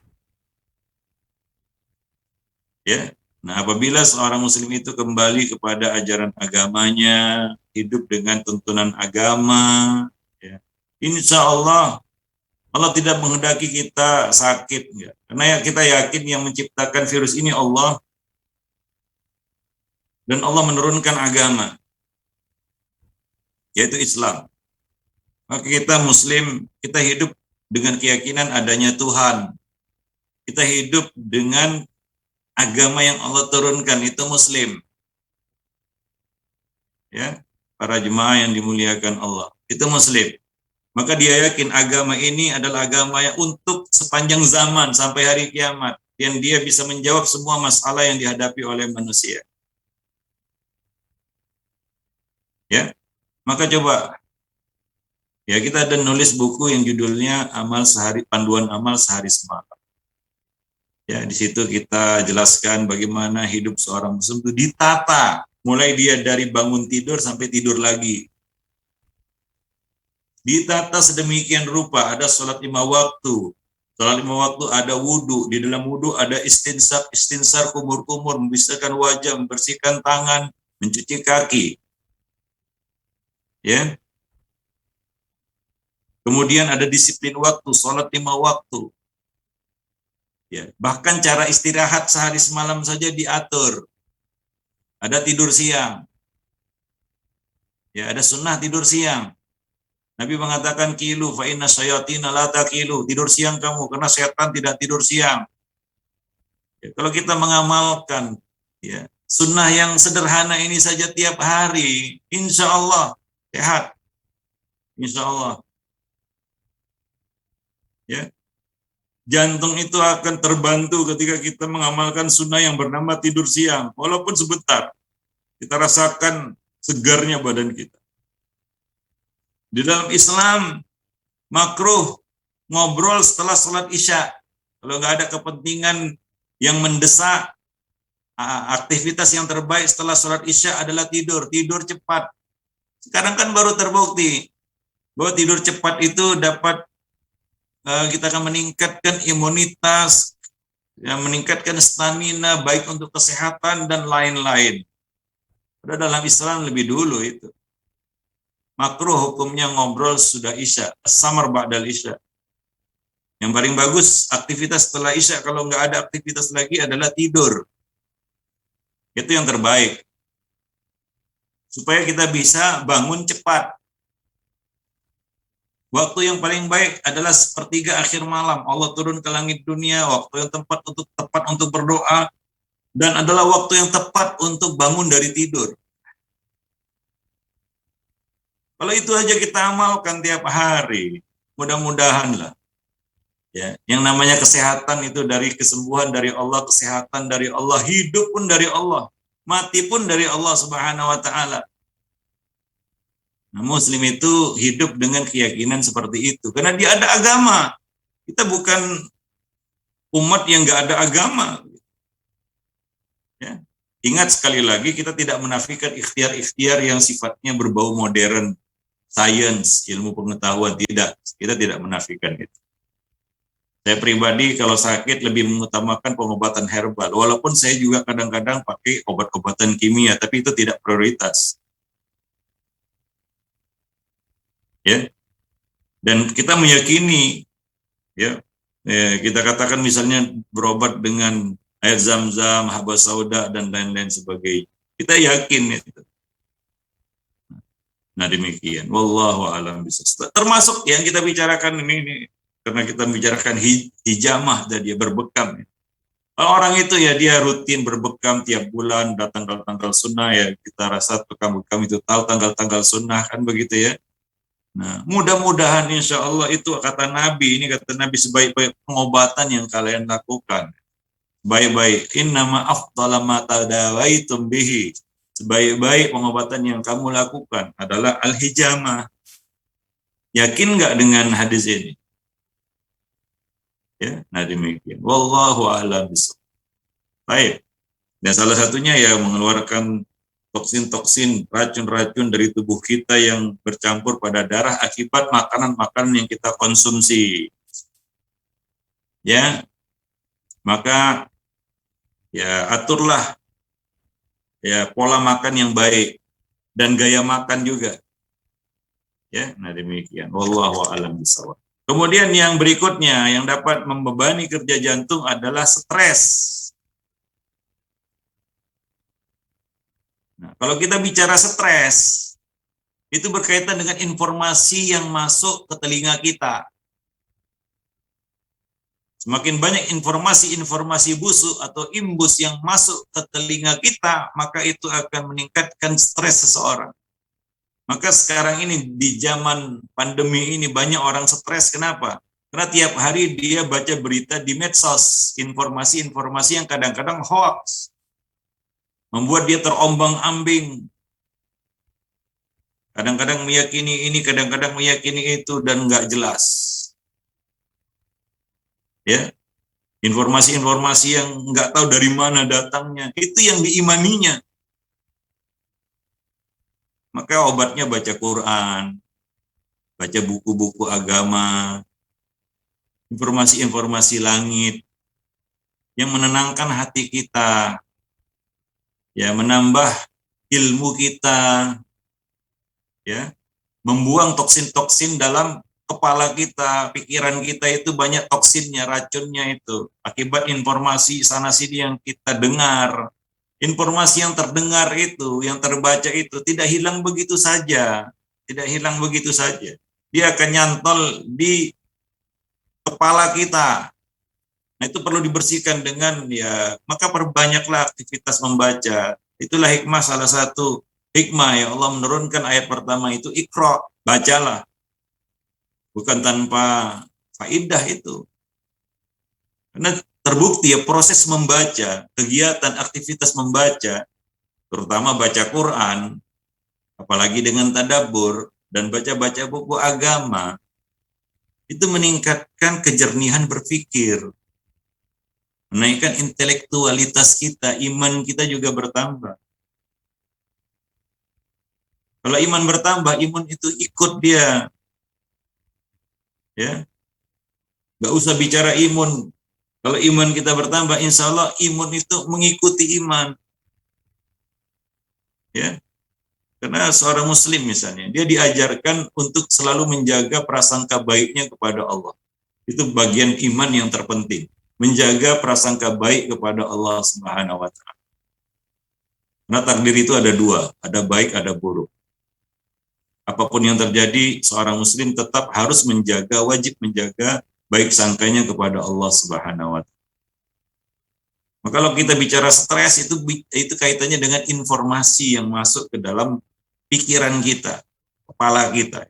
Ya, nah apabila seorang muslim itu kembali kepada ajaran agamanya, hidup dengan tuntunan agama, ya, insya Allah tidak menghendaki kita sakit, ya. Karena kita yakin yang menciptakan virus ini Allah, dan Allah menurunkan agama, yaitu Islam. Maka kita muslim, kita hidup dengan keyakinan adanya Tuhan. Kita hidup dengan agama yang Allah turunkan, itu muslim. Ya, para jemaah yang dimuliakan Allah, itu muslim. Maka dia yakin agama ini adalah agama yang untuk sepanjang zaman sampai hari kiamat, yang dia bisa menjawab semua masalah yang dihadapi oleh manusia. Ya, maka coba. Ya, kita ada nulis buku yang judulnya Panduan Amal Sehari Semalam. Ya, di situ kita jelaskan bagaimana hidup seorang muslim itu ditata, mulai dia dari bangun tidur sampai tidur lagi. Ditata sedemikian rupa, ada sholat 5 waktu. Sholat 5 waktu ada wudhu, di dalam wudhu ada istinsar kumur-kumur, membersihkan wajah, membersihkan tangan, mencuci kaki. Ya. Kemudian ada disiplin waktu, sholat 5 waktu. Ya, bahkan cara istirahat sehari semalam saja diatur. Ada tidur siang. Ya, ada sunnah tidur siang. Nabi mengatakan kilu fa inna syayatina la taqilu. Tidur siang kamu karena setan tidak tidur siang. Ya, kalau kita mengamalkan ya sunnah yang sederhana ini saja tiap hari, insya Allah sehat, insya Allah. Ya, jantung itu akan terbantu ketika kita mengamalkan sunnah yang bernama tidur siang, walaupun sebentar. Kita rasakan segarnya badan kita. Di dalam Islam makruh ngobrol setelah sholat isya. Kalau nggak ada kepentingan yang mendesak, aktivitas yang terbaik setelah sholat isya adalah tidur cepat. Sekarang kan baru terbukti bahwa tidur cepat itu dapat kita akan meningkatkan imunitas, yang meningkatkan stamina baik untuk kesehatan dan lain-lain. Padahal dalam Islam lebih dulu itu. Makruh hukumnya ngobrol sudah isya, samar ba'dal isya. Yang paling bagus aktivitas setelah isya, kalau nggak ada aktivitas lagi adalah tidur. Itu yang terbaik. Supaya kita bisa bangun cepat. Waktu yang paling baik adalah sepertiga akhir malam. Allah turun ke langit dunia, waktu yang tepat untuk berdoa, dan adalah waktu yang tepat untuk bangun dari tidur. Kalau itu aja kita amalkan tiap hari, mudah-mudahan lah. Ya, yang namanya kesehatan itu dari kesembuhan dari Allah, kesehatan dari Allah, hidup pun dari Allah, mati pun dari Allah Subhanahu wa taala. Nah, Muslim itu hidup dengan keyakinan seperti itu, karena dia ada agama. Kita bukan umat yang nggak ada agama. Ya. Ingat sekali lagi, kita tidak menafikan ikhtiar-ikhtiar yang sifatnya berbau modern, sains, ilmu pengetahuan, tidak. Kita tidak menafikan itu. Saya pribadi kalau sakit lebih mengutamakan pengobatan herbal, walaupun saya juga kadang-kadang pakai obat-obatan kimia, tapi itu tidak prioritas. Ya, dan kita meyakini, ya, kita katakan misalnya berobat dengan air zam-zam, habas sauda dan lain-lain sebagainya. Kita yakin itu. Nah demikian. Wallahu a'lam bishawab. Termasuk yang kita bicarakan ini karena kita bicarakan hijamah dan dia berbekam. Orang itu ya dia rutin berbekam tiap bulan, datang tanggal-tanggal sunnah ya, kita rasa bekam-bekam itu tahu tanggal-tanggal sunnah kan begitu ya. Nah, mudah-mudahan insya Allah itu kata Nabi, ini kata Nabi sebaik-baik pengobatan yang kalian lakukan. Baik-baik, innama afdala ma tadawaitum bihi. Sebaik-baik pengobatan yang kamu lakukan adalah al-hijamah. Yakin nggak dengan hadis ini? Ya, nah demikian. Wallahu a'lam bishawab. Baik. Dan salah satunya ya mengeluarkan toksin-toksin, racun-racun dari tubuh kita yang bercampur pada darah akibat makanan-makanan yang kita konsumsi. Ya, maka ya aturlah ya pola makan yang baik dan gaya makan juga. Ya, nah demikian. Wallahu a'lam bishawab. Kemudian yang berikutnya yang dapat membebani kerja jantung adalah stres. Nah, kalau kita bicara stres, itu berkaitan dengan informasi yang masuk ke telinga kita. Semakin banyak informasi-informasi busuk atau imbus yang masuk ke telinga kita, maka itu akan meningkatkan stres seseorang. Maka sekarang ini di zaman pandemi ini banyak orang stres. Kenapa? Karena tiap hari dia baca berita di medsos, informasi-informasi yang kadang-kadang hoax, membuat dia terombang-ambing. Kadang-kadang meyakini ini, kadang-kadang meyakini itu, dan nggak jelas. Ya, informasi-informasi yang nggak tahu dari mana datangnya, itu yang diimaninya. Maka obatnya baca Quran, baca buku-buku agama, informasi-informasi langit yang menenangkan hati kita, ya menambah ilmu kita, ya membuang toksin-toksin dalam kepala kita, pikiran kita itu banyak toksinnya, racunnya itu. Akibat informasi sana sini yang kita dengar. Informasi yang terdengar itu, yang terbaca itu tidak hilang begitu saja. Tidak hilang begitu saja. Dia akan nyantol di kepala kita. Nah, itu perlu dibersihkan dengan ya, maka perbanyaklah aktivitas membaca. Itulah hikmah, salah satu hikmah ya Allah menurunkan ayat pertama itu Iqra, bacalah. Bukan tanpa faidah itu. Karena terbukti ya proses membaca, kegiatan aktivitas membaca, terutama baca Quran, apalagi dengan tadabbur dan baca-baca buku agama, itu meningkatkan kejernihan berpikir, menaikkan intelektualitas kita, iman kita juga bertambah. Kalau iman bertambah, iman itu ikut dia. Ya, nggak usah bicara imun. Kalau iman kita bertambah, insya Allah imun itu mengikuti iman. Ya, karena seorang muslim misalnya, dia diajarkan untuk selalu menjaga prasangka baiknya kepada Allah. Itu bagian iman yang terpenting. Menjaga prasangka baik kepada Allah Subhanahu wa Ta'ala. Karena takdir itu ada dua, ada baik, ada buruk. Apapun yang terjadi, seorang muslim tetap harus menjaga, wajib menjaga baik sangkanya kepada Allah Subhanahu wa Ta'ala. Maka kalau kita bicara stres itu kaitannya dengan informasi yang masuk ke dalam pikiran kita, kepala kita.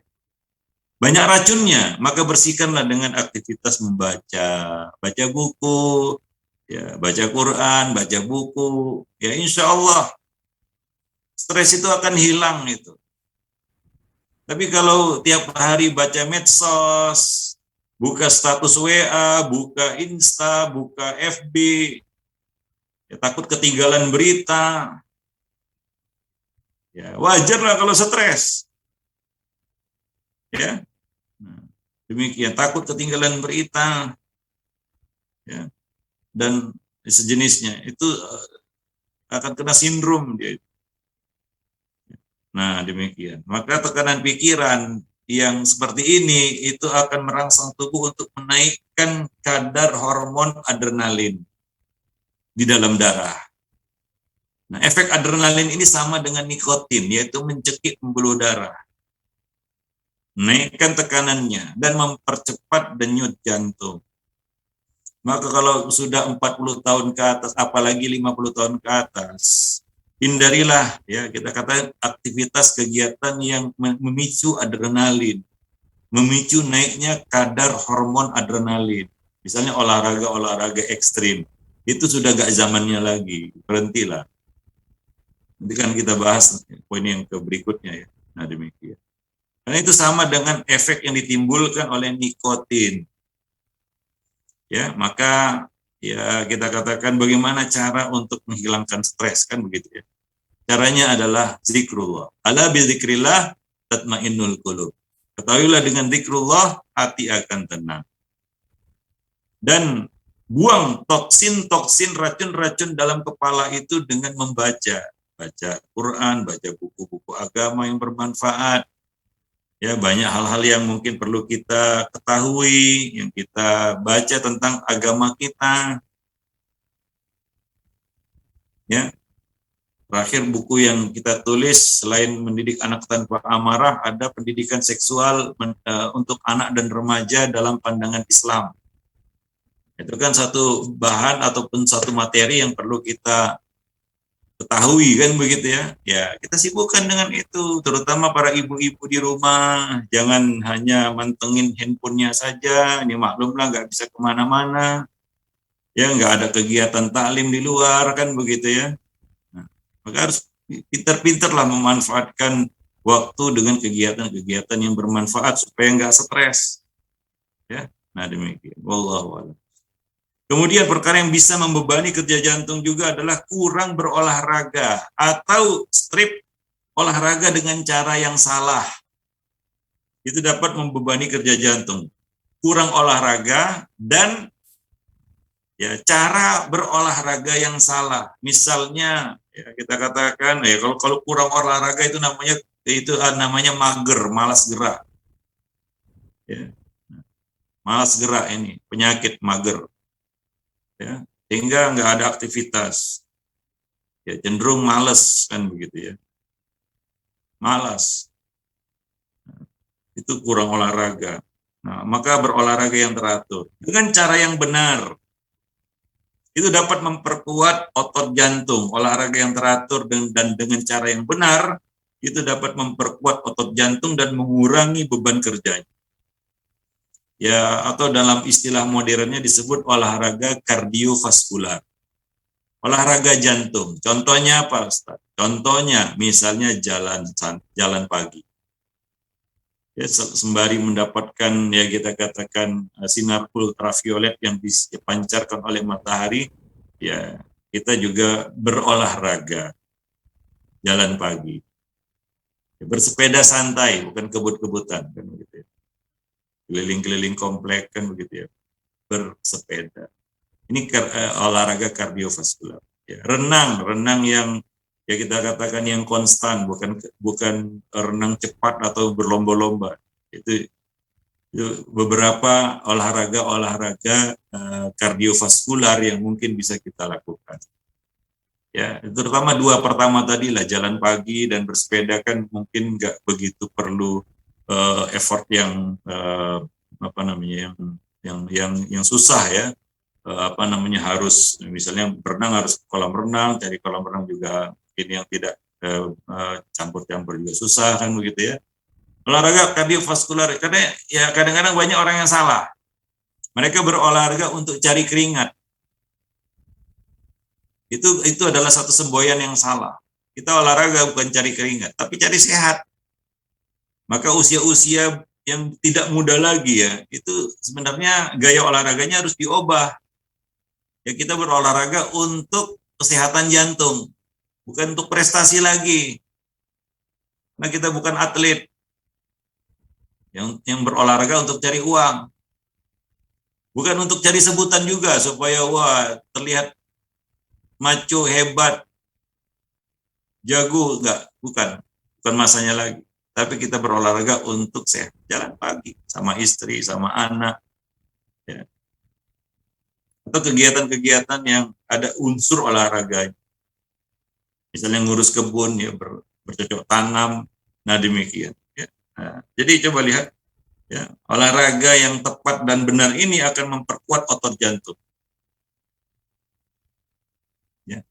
Banyak racunnya, maka bersihkanlah dengan aktivitas membaca, baca buku, ya, baca Quran, baca buku, ya insya Allah stres itu akan hilang itu. Tapi kalau tiap hari baca medsos, buka status WA, buka Insta, buka FB, ya, takut ketinggalan berita, ya wajarlah kalau stres. Ya, nah, demikian takut ketinggalan berita, ya, dan sejenisnya itu akan kena sindrom dia. Nah demikian. Maka tekanan pikiran yang seperti ini itu akan merangsang tubuh untuk menaikkan kadar hormon adrenalin di dalam darah. Nah efek adrenalin ini sama dengan nikotin, yaitu mencekik pembuluh darah, menaikkan tekanannya, dan mempercepat denyut jantung. Maka kalau sudah 40 tahun ke atas, apalagi 50 tahun ke atas, hindarilah ya, kita katakan aktivitas kegiatan yang memicu adrenalin, memicu naiknya kadar hormon adrenalin. Misalnya olahraga ekstrim. Itu sudah gak zamannya lagi, berhentilah. Nanti kan kita bahas poin yang berikutnya ya. Nah demikian. Karena itu sama dengan efek yang ditimbulkan oleh nikotin. Ya, maka ya kita katakan bagaimana cara untuk menghilangkan stres kan begitu ya. Caranya adalah zikrullah. Ala bi zikrillah tatmainnul qulub. Ketahuilah dengan zikrullah hati akan tenang. Dan buang toksin-toksin, racun-racun dalam kepala itu dengan membaca, baca Quran, baca buku-buku agama yang bermanfaat. Ya, banyak hal-hal yang mungkin perlu kita ketahui, yang kita baca tentang agama kita. Ya. Terakhir buku yang kita tulis selain mendidik anak tanpa amarah, ada pendidikan seksual untuk anak dan remaja dalam pandangan Islam. Itu kan satu bahan ataupun satu materi yang perlu kita ketahui kan begitu ya. Ya, kita sibukkan dengan itu, terutama para ibu-ibu di rumah. Jangan hanya mantengin handphonenya saja, ini maklumlah nggak bisa kemana-mana. Ya, nggak ada kegiatan taklim di luar kan begitu ya. Nah, maka harus pintar-pintarlah memanfaatkan waktu dengan kegiatan-kegiatan yang bermanfaat supaya nggak stres. Ya, nah demikian. Wallahu a'lam. Kemudian perkara yang bisa membebani kerja jantung juga adalah kurang berolahraga atau strip olahraga dengan cara yang salah. Itu dapat membebani kerja jantung. Kurang olahraga dan ya cara berolahraga yang salah. Misalnya ya kita katakan ya kalau kurang olahraga itu namanya mager, malas gerak. ya. Malas gerak ini, penyakit mager, ya, sehingga nggak ada aktivitas, ya cenderung malas kan begitu ya, malas, itu kurang olahraga. Nah, maka berolahraga yang teratur dengan cara yang benar itu dapat memperkuat otot jantung. Olahraga yang teratur dan dengan cara yang benar itu dapat memperkuat otot jantung dan mengurangi beban kerjanya. Ya, atau dalam istilah modernnya disebut olahraga kardiovaskular. Olahraga jantung. Contohnya apa, Ustaz? Contohnya misalnya jalan pagi. Ya, sembari mendapatkan ya kita katakan sinar ultraviolet yang dipancarkan oleh matahari, ya kita juga berolahraga, jalan pagi, ya, bersepeda santai, bukan kebut-kebutan kan begitu ya. Keliling-keliling komplek kan begitu ya, bersepeda. Ini olahraga kardiovaskular. Ya, renang yang ya kita katakan yang konstan, bukan renang cepat atau berlomba-lomba. Itu beberapa olahraga kardiovaskular yang mungkin bisa kita lakukan. Ya, terutama dua pertama tadi lah, jalan pagi dan bersepeda kan mungkin nggak begitu perlu effort yang apa namanya yang susah ya. Apa namanya harus misalnya berenang harus kolam renang, cari kolam renang juga mungkin yang tidak campur-campur juga susah kan begitu ya. Olahraga kardiovaskular, karena ya kadang-kadang banyak orang yang salah. Mereka berolahraga untuk cari keringat. Itu adalah satu semboyan yang salah. Kita olahraga bukan cari keringat, tapi cari sehat. Maka usia-usia yang tidak muda lagi ya, itu sebenarnya gaya olahraganya harus diubah. Ya kita berolahraga untuk kesehatan jantung, bukan untuk prestasi lagi. Nah kita bukan atlet yang berolahraga untuk cari uang, bukan untuk cari sebutan juga supaya wah terlihat maco hebat, jago, enggak, bukan masanya lagi. Tapi kita berolahraga untuk sehat, jalan pagi sama istri, sama anak, ya. Atau kegiatan-kegiatan yang ada unsur olahraga. Misalnya ngurus kebun, ya bercocok tanam, nah demikian. Ya. Nah, jadi coba lihat, ya, olahraga yang tepat dan benar ini akan memperkuat otot jantung. Ya.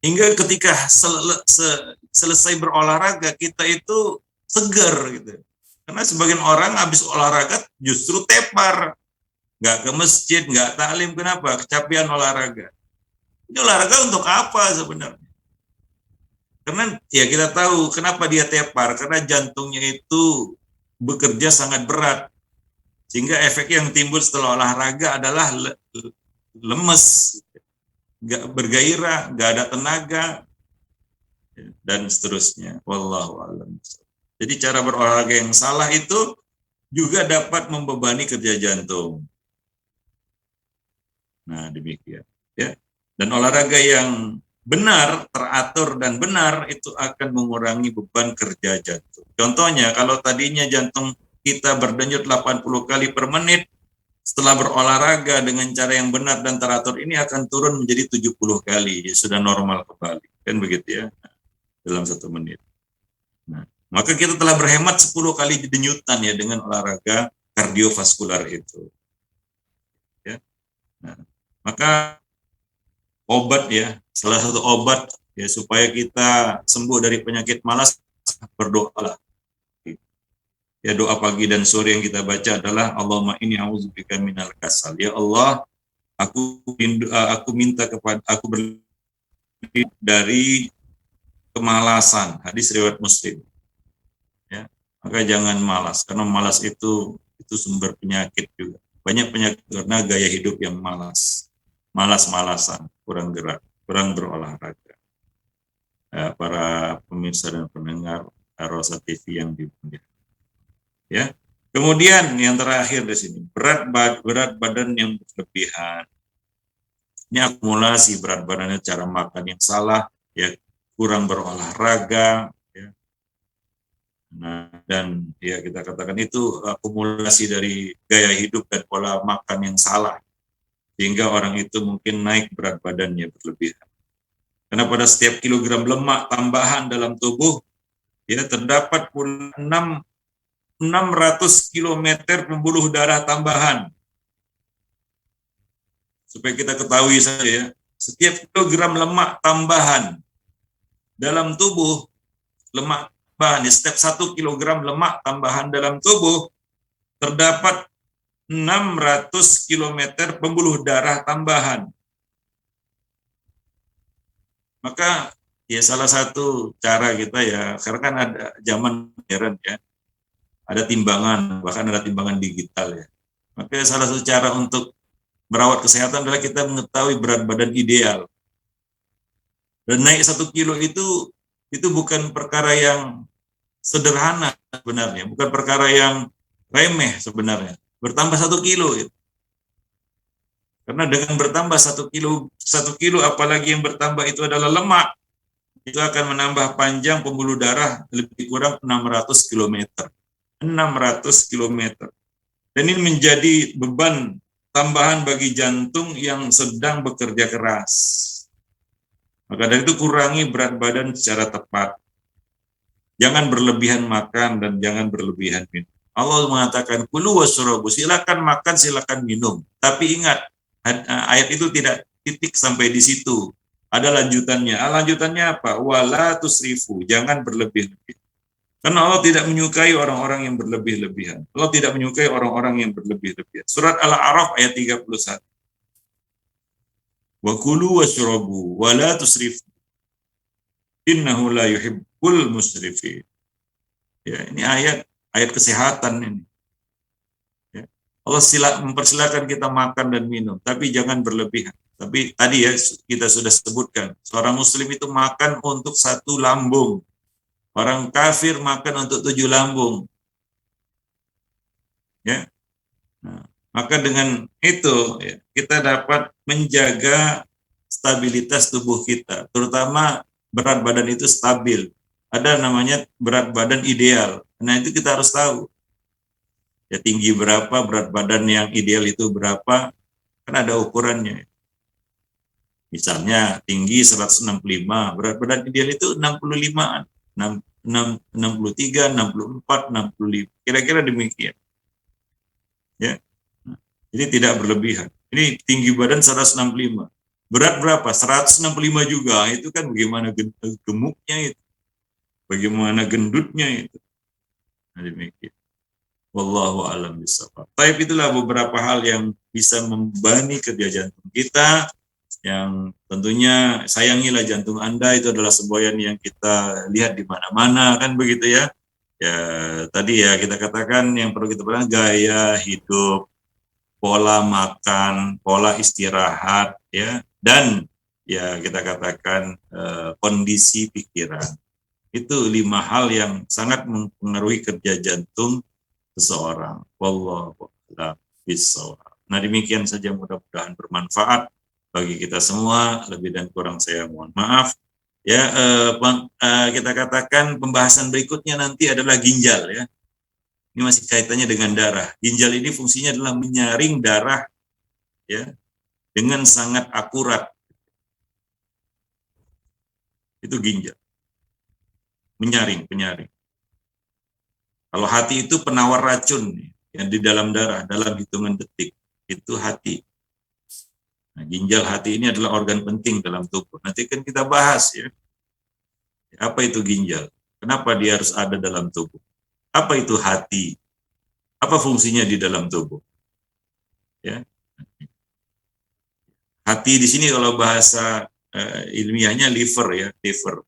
Hingga ketika selesai berolahraga kita itu segar gitu. Karena sebagian orang habis olahraga justru tepar, nggak ke masjid, nggak taklim. Kenapa? Kecapean olahraga. Ini olahraga untuk apa sebenarnya? Karena ya kita tahu kenapa dia tepar, karena jantungnya itu bekerja sangat berat. Sehingga efek yang timbul setelah olahraga adalah lemes, nggak bergairah, nggak ada tenaga, dan seterusnya. Wallahu a'lam. Jadi cara berolahraga yang salah itu juga dapat membebani kerja jantung. Nah, demikian. Ya. Dan olahraga yang benar, teratur dan benar itu akan mengurangi beban kerja jantung. Contohnya, kalau tadinya jantung kita berdenyut 80 kali per menit, setelah berolahraga dengan cara yang benar dan teratur ini akan turun menjadi 70 kali, ya sudah normal kembali. Kan begitu ya, dalam 1 menit. Nah, maka kita telah berhemat 10 kali denyutan ya dengan olahraga kardiovaskular itu. Ya. Nah, maka obat ya, salah satu obat ya supaya kita sembuh dari penyakit malas, berdoalah. Ya, doa pagi dan sore yang kita baca adalah Allahumma inni a'udzubika minal kasal. Ya Allah, aku minta kepada aku dari kemalasan. Hadis riwayat Muslim. Ya, maka jangan malas, karena malas itu sumber penyakit juga. Banyak penyakit karena gaya hidup yang malas, malas-malasan, kurang gerak, kurang berolahraga. Ya, para pemirsa dan pendengar Rosa TV yang dimuliakan. Ya, kemudian yang terakhir di sini berat badan yang berlebihan. Ini akumulasi berat badannya, cara makan yang salah, ya kurang berolahraga, ya. Nah, dan ya kita katakan itu akumulasi dari gaya hidup dan pola makan yang salah, sehingga orang itu mungkin naik berat badannya berlebihan. Karena pada setiap kilogram lemak tambahan dalam tubuh, ya terdapat pula 600 kilometer pembuluh darah tambahan. Supaya kita ketahui saja ya, setiap kilogram lemak tambahan dalam tubuh, lemak tambahan, setiap 1 kilogram lemak tambahan dalam tubuh, terdapat 600 kilometer pembuluh darah tambahan. Maka ya salah satu cara kita ya, karena kan ada zaman modern ya, ada timbangan, bahkan ada timbangan digital ya. Maka salah satu cara untuk merawat kesehatan adalah kita mengetahui berat badan ideal. Dan naik 1 kilo itu bukan perkara yang sederhana sebenarnya, bukan perkara yang remeh sebenarnya. Bertambah 1 kilo itu. Karena dengan bertambah 1 kilo, apalagi yang bertambah itu adalah lemak, itu akan menambah panjang pembuluh darah lebih kurang 600 km. 600 km. Dan ini menjadi beban tambahan bagi jantung yang sedang bekerja keras. Maka dari itu kurangi berat badan secara tepat. Jangan berlebihan makan dan jangan berlebihan minum. Allah mengatakan, kulu wasrobu, silakan makan, silakan minum. Tapi ingat, ayat itu tidak titik sampai di situ. Ada lanjutannya. Lanjutannya apa? Wala tusrifu, jangan berlebih-lebih. Karena Allah tidak menyukai orang-orang yang berlebih-lebihan. Allah tidak menyukai orang-orang yang berlebih-lebihan. Surat Al-A'raf ayat 31. Wa kulu washrabu wa la tusrifu. Innahu la yuhibbul musrifin. Ya, ini ayat kesehatan ini. Ya. Allah mempersilakan kita makan dan minum, tapi jangan berlebihan. Tapi tadi ya kita sudah sebutkan, seorang muslim itu makan untuk 1 lambung. Orang kafir makan untuk 7 lambung. Ya. Nah, maka dengan itu ya, kita dapat menjaga stabilitas tubuh kita, terutama berat badan itu stabil. Ada namanya berat badan ideal. Nah, itu kita harus tahu. Ya, tinggi berapa, berat badan yang ideal itu berapa, kan ada ukurannya. Misalnya tinggi 165, berat badan ideal itu 65-an, 63, 64, 65. Kira-kira demikian. Ya. Jadi tidak berlebihan. Ini tinggi badan 165. Berat berapa? 165 juga. Itu kan bagaimana gemuknya itu. Bagaimana gendutnya itu. Nah, demikian. Wallahu a'lam bishawab. Tapi itulah beberapa hal yang bisa membebani kerja jantung kita, yang tentunya sayangilah jantung Anda, itu adalah semboyan yang kita lihat di mana-mana, kan begitu ya. Ya, tadi ya kita katakan yang perlu kita perhatikan gaya hidup, pola makan, pola istirahat, ya, dan ya kita katakan kondisi pikiran. Itu 5 hal yang sangat mempengaruhi kerja jantung seseorang. Wallahu a'lam bishawab. Nah, demikian saja, mudah-mudahan bermanfaat bagi kita semua. Lebih dan kurang saya mohon maaf. Ya, kita katakan pembahasan berikutnya nanti adalah ginjal ya. Ini masih kaitannya dengan darah. Ginjal ini fungsinya adalah menyaring darah ya dengan sangat akurat. Itu ginjal. Menyaring, penyaring. Kalau hati itu penawar racun yang di dalam darah dalam hitungan detik. Itu hati. Nah, ginjal hati ini adalah organ penting dalam tubuh. Nanti kan kita bahas ya. Apa itu ginjal? Kenapa dia harus ada dalam tubuh? Apa itu hati? Apa fungsinya di dalam tubuh? Ya. Hati di sini kalau bahasa ilmiahnya liver ya, liver.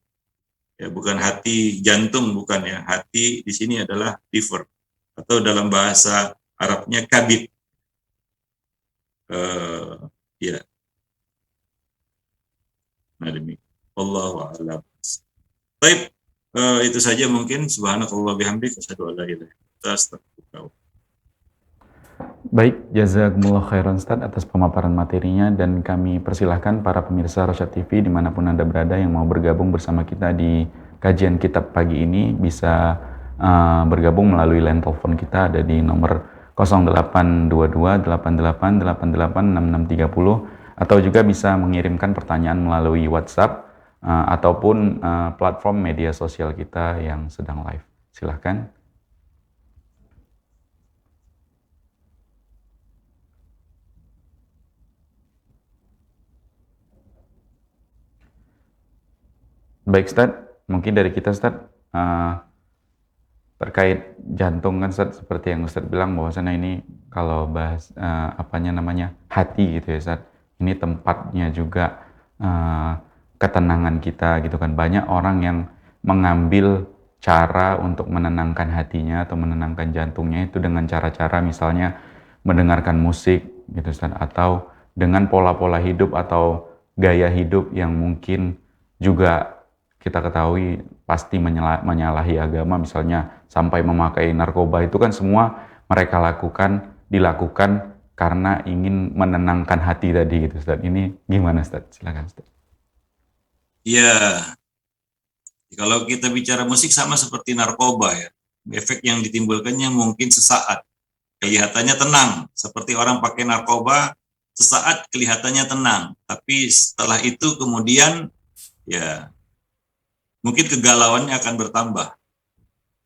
Ya, bukan hati jantung, bukan ya. Hati di sini adalah liver, atau dalam bahasa Arabnya kabid. Ya. Nah, demikian. Allahu a'lam. Baik, itu saja mungkin. Subhanakallah bihamdik, asyhadu an la ilaha illa anta, astaghfiruka. Baik, jazakumullah khairan Ustaz atas pemaparan materinya, dan kami persilahkan para pemirsa Rosyad TV dimanapun Anda berada yang mau bergabung bersama kita di kajian kitab pagi ini bisa bergabung melalui line telepon kita ada di nomor 0822 88 88 6630, atau juga bisa mengirimkan pertanyaan melalui WhatsApp ataupun platform media sosial kita yang sedang live. Silahkan. Baik Ustadz, mungkin dari kita Ustadz, terkait jantung kan Ustadz, seperti yang Ustadz bilang bahwasanya ini kalau bahas hati gitu ya Ustadz, ini tempatnya juga ketenangan kita gitu kan. Banyak orang yang mengambil cara untuk menenangkan hatinya atau menenangkan jantungnya itu dengan cara-cara misalnya mendengarkan musik gitu Ustadz, atau dengan pola-pola hidup atau gaya hidup yang mungkin juga kita ketahui pasti menyalahi agama, misalnya sampai memakai narkoba, itu kan semua mereka dilakukan karena ingin menenangkan hati tadi gitu Ustaz. Ini gimana Ustaz? Silakan Ustaz. Ya, kalau kita bicara musik sama seperti narkoba ya. Efek yang ditimbulkannya mungkin sesaat. Kelihatannya tenang, seperti orang pakai narkoba, sesaat kelihatannya tenang. Tapi setelah itu kemudian ya mungkin kegalauannya akan bertambah.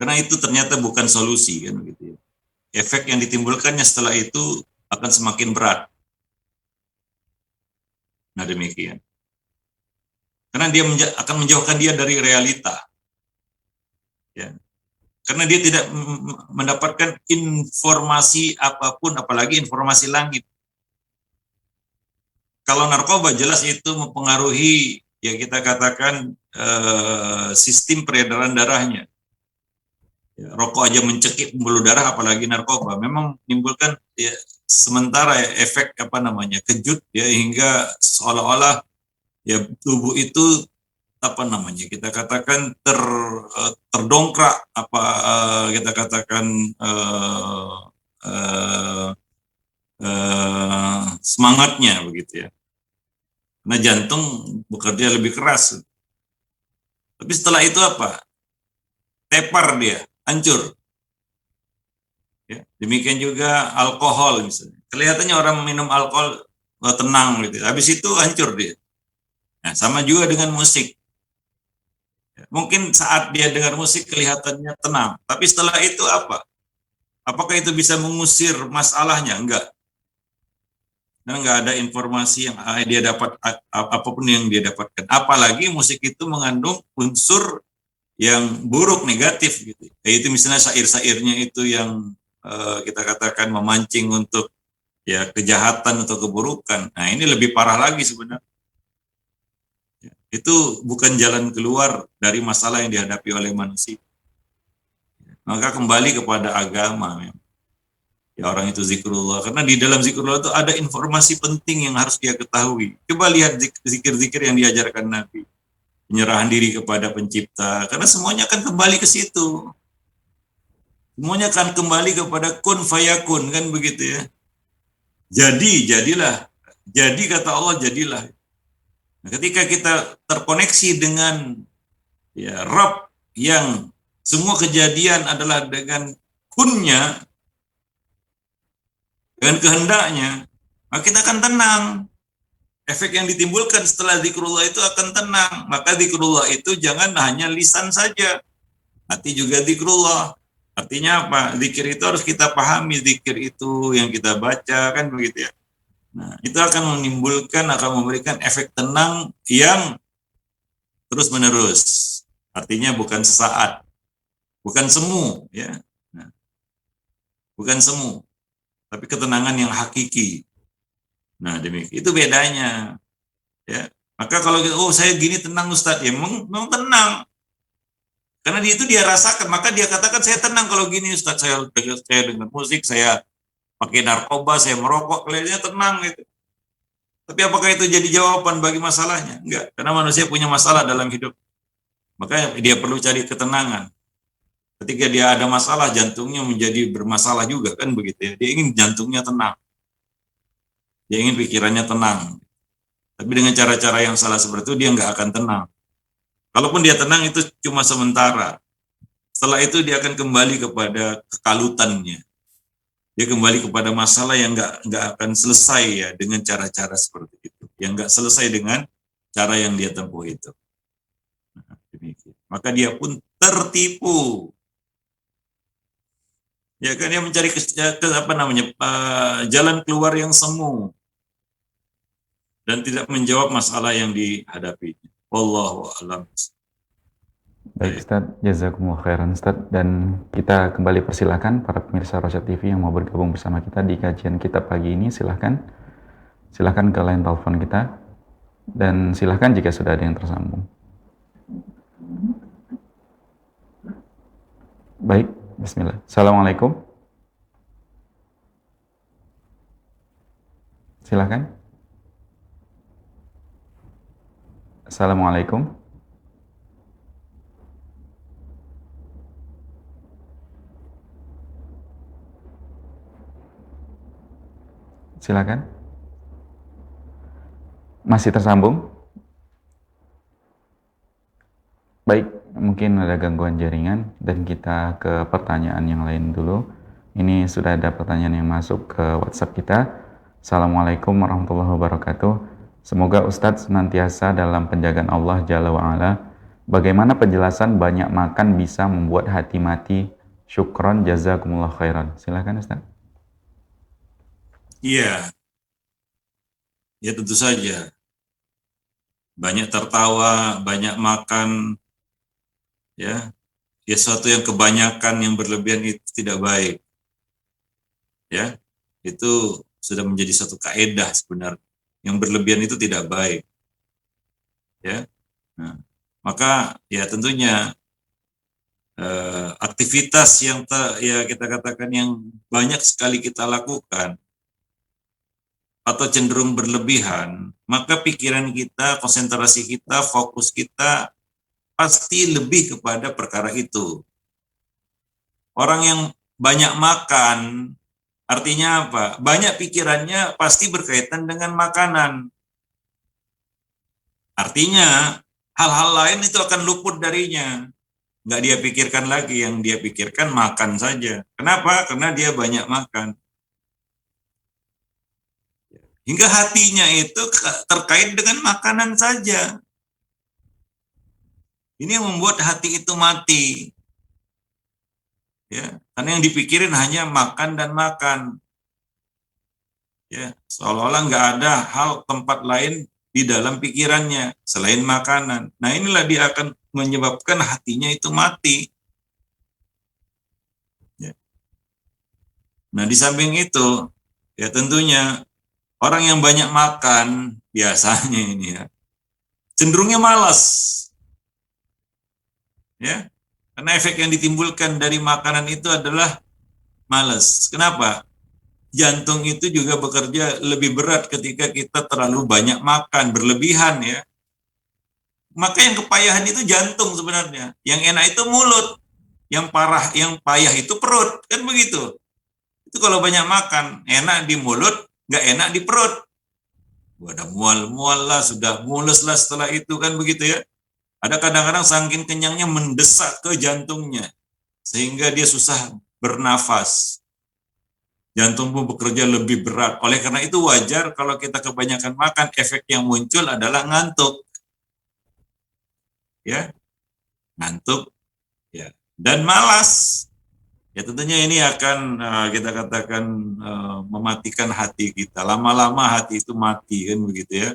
Karena itu ternyata bukan solusi kan gitu ya. Efek yang ditimbulkannya setelah itu akan semakin berat. Nah demikian. Karena dia akan menjauhkan dia dari realita. Ya. Karena dia tidak mendapatkan informasi apapun, apalagi informasi langit. Kalau narkoba jelas itu mempengaruhi ya kita katakan sistem peredaran darahnya. Ya, rokok aja mencekik pembuluh darah, apalagi narkoba. Memang menimbulkan ya, sementara ya, efek kejut ya, hingga seolah-olah ya tubuh itu kita katakan terdongkrak kita katakan semangatnya begitu ya. Karena jantung bekerja lebih keras. Tapi setelah itu apa? Tepar dia, hancur. Ya, demikian juga alkohol misalnya. Kelihatannya orang minum alkohol tenang gitu. Habis itu hancur dia. Nah, sama juga dengan musik. Ya, mungkin saat dia dengar musik kelihatannya tenang, tapi setelah itu apa? Apakah itu bisa mengusir masalahnya? Enggak. Dan enggak ada informasi yang dia dapat, apapun yang dia dapatkan. Apalagi musik itu mengandung unsur yang buruk, negatif gitu. Itu misalnya syair-syairnya itu yang kita katakan memancing untuk ya kejahatan atau keburukan. Nah, ini lebih parah lagi sebenarnya. Ya, itu bukan jalan keluar dari masalah yang dihadapi oleh manusia. Maka kembali kepada agama. Ya, orang itu zikrullah. Karena di dalam zikrullah itu ada informasi penting yang harus dia ketahui. Coba lihat zikir-zikir yang diajarkan Nabi. Penyerahan diri kepada pencipta. Karena semuanya akan kembali ke situ. Semuanya akan kembali kepada kun fayakun, kan begitu ya. Jadi, jadilah. Jadi kata Allah, jadilah. Nah, ketika kita terkoneksi dengan ya Rabb yang semua kejadian adalah dengan kunnya, dengan kehendaknya, maka kita akan tenang. Efek yang ditimbulkan setelah zikrullah itu akan tenang. Maka zikrullah itu jangan hanya lisan saja, hati juga zikrullah. Artinya apa? Zikir itu harus kita pahami, zikir itu yang kita baca, kan begitu ya. Nah, itu akan menimbulkan, akan memberikan efek tenang yang terus-menerus. Artinya bukan sesaat, bukan semu, ya. Nah, bukan semu, tapi ketenangan yang hakiki. Nah, demikian. Itu bedanya. Ya. Maka kalau saya gini tenang Ustadz, ya memang tenang. Karena dia rasakan, maka dia katakan saya tenang kalau gini Ustadz, saya dengar musik, saya pakai narkoba, saya merokok, kelihatannya tenang gitu. Tapi apakah itu jadi jawaban bagi masalahnya? Enggak, karena manusia punya masalah dalam hidup. Maka dia perlu cari ketenangan. Ketika dia ada masalah, jantungnya menjadi bermasalah juga, kan begitu ya. Dia ingin jantungnya tenang. Dia ingin pikirannya tenang. Tapi dengan cara-cara yang salah seperti itu, dia nggak akan tenang. Kalaupun dia tenang, itu cuma sementara. Setelah itu dia akan kembali kepada kekalutannya. Dia kembali kepada masalah yang nggak akan selesai ya dengan cara-cara seperti itu. Yang nggak selesai dengan cara yang dia tempuh itu. Nah, maka dia pun tertipu. Ya kan dia mencari jalan keluar yang semu dan tidak menjawab masalah yang dihadapi. Wallahu a'lam. Baik Ustadz, jazakumullah khairan Ustadz. Dan kita kembali persilakan para pemirsa Rosyad TV yang mau bergabung bersama kita di kajian kita pagi ini. Silahkan ke line telepon kita. Dan silahkan jika sudah ada yang tersambung. Baik, bismillah. Assalamualaikum. Silahkan. Assalamualaikum. Silakan. Masih tersambung? Baik, mungkin ada gangguan jaringan dan kita ke pertanyaan yang lain dulu. Ini sudah ada pertanyaan yang masuk ke WhatsApp kita. Assalamualaikum warahmatullahi wabarakatuh. Semoga Ustadz senantiasa dalam penjagaan Allah Jalla wa'ala. Bagaimana penjelasan banyak makan bisa membuat hati mati? Syukron jazakumullah khairan. Silakan Ustadz. Iya, ya tentu saja. Banyak tertawa, banyak makan, ya sesuatu yang kebanyakan, yang berlebihan itu tidak baik. Ya, itu sudah menjadi satu kaedah sebenarnya. Yang berlebihan itu tidak baik. Ya, nah, maka ya tentunya aktivitas yang ya kita katakan yang banyak sekali kita lakukan atau cenderung berlebihan, maka pikiran kita, konsentrasi kita, fokus kita pasti lebih kepada perkara itu. Orang yang banyak makan, artinya apa? Banyak pikirannya pasti berkaitan dengan makanan. Artinya, hal-hal lain itu akan luput darinya. Nggak dia pikirkan lagi, yang dia pikirkan makan saja. Kenapa? Karena dia banyak makan. Hingga hatinya itu terkait dengan makanan saja. Ini yang membuat hati itu mati. Ya, karena yang dipikirin hanya makan dan makan. Ya, seolah-olah nggak ada hal tempat lain di dalam pikirannya selain makanan. Nah, inilah dia akan menyebabkan hatinya itu mati. Ya. Nah, di samping itu, ya tentunya orang yang banyak makan biasanya ini ya cenderungnya malas, ya, karena efek yang ditimbulkan dari makanan itu adalah malas. Kenapa? Jantung itu juga bekerja lebih berat ketika kita terlalu banyak makan, berlebihan ya. Maka yang kepayahan itu jantung sebenarnya. Yang enak itu mulut, yang payah itu perut, kan begitu. Itu kalau banyak makan, enak di mulut, nggak enak di perut. Ada mual-mual lah, sudah mules lah setelah itu, kan begitu ya. Ada kadang-kadang saking kenyangnya mendesak ke jantungnya, sehingga dia susah bernafas. Jantung pun bekerja lebih berat. Oleh karena itu wajar kalau kita kebanyakan makan, efek yang muncul adalah ngantuk. Ya, ngantuk, ya, dan malas. Ya tentunya ini akan kita katakan mematikan hati kita. Lama-lama hati itu mati, kan begitu ya.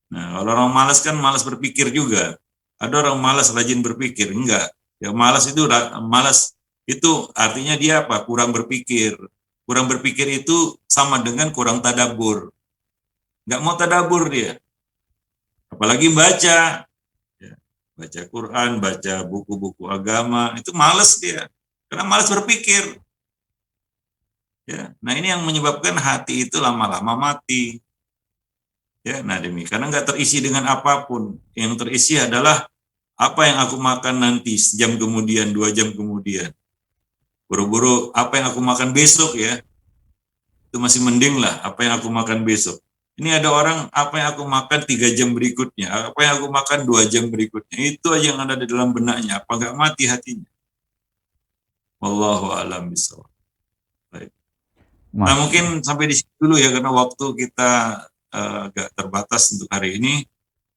Nah, kalau orang malas kan malas berpikir juga. Ada orang malas rajin berpikir, enggak. Ya malas itu artinya dia apa? Kurang berpikir. Kurang berpikir itu sama dengan kurang tadabur. Enggak mau tadabur dia. Apalagi baca. Ya, baca Quran, baca buku-buku agama, itu malas dia. Karena malas berpikir. Ya, nah ini yang menyebabkan hati itu lama-lama mati. Ya, nah demikian, karena nggak terisi dengan apapun. Yang terisi adalah apa yang aku makan nanti sejam kemudian, 2 jam kemudian. Buru-buru apa yang aku makan besok ya. Itu masih mending lah apa yang aku makan besok. Ini ada orang apa yang aku makan 3 jam berikutnya, apa yang aku makan 2 jam berikutnya. Itu aja yang ada di dalam benaknya. Apa nggak mati hatinya? Wallahu a'lam bishawab. Baik. Nah, Mas, mungkin sampai di sini dulu ya, karena waktu kita agak terbatas untuk hari ini.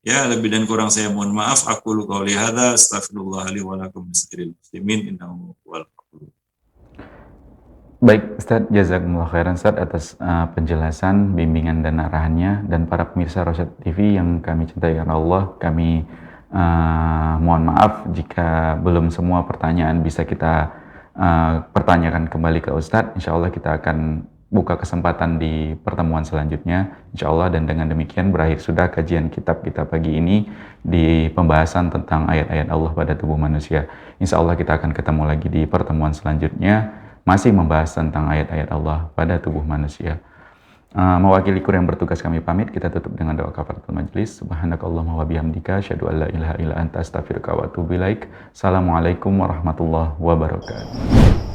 Ya, lebih dan kurang saya mohon maaf. Aku lu qauli hadza, astagfirullah li wa lakum lisa'iril muslimin, innahu huwal ghafurur. baik Ustadz, jazakumullah khairan Ustadz atas penjelasan, bimbingan dan arahannya, dan para pemirsa Rosyad TV yang kami cintai karena Allah, kami mohon maaf jika belum semua pertanyaan bisa kita pertanyakan kembali ke Ustadz. Insya Allah kita akan buka kesempatan di pertemuan selanjutnya, insya Allah. Dan dengan demikian berakhir sudah kajian kitab kita pagi ini di pembahasan tentang ayat-ayat Allah pada tubuh manusia. Insya Allah kita akan ketemu lagi di pertemuan selanjutnya, masih membahas tentang ayat-ayat Allah pada tubuh manusia. Mewakili kru yang bertugas kami pamit, kita tutup dengan doa kafaratul majlis. Subhanakallahumma wa bihamdika, asyhadu an la ilaha illa anta, astaghfiruka wa atubu ilaik. Assalamualaikum warahmatullahi wabarakatuh.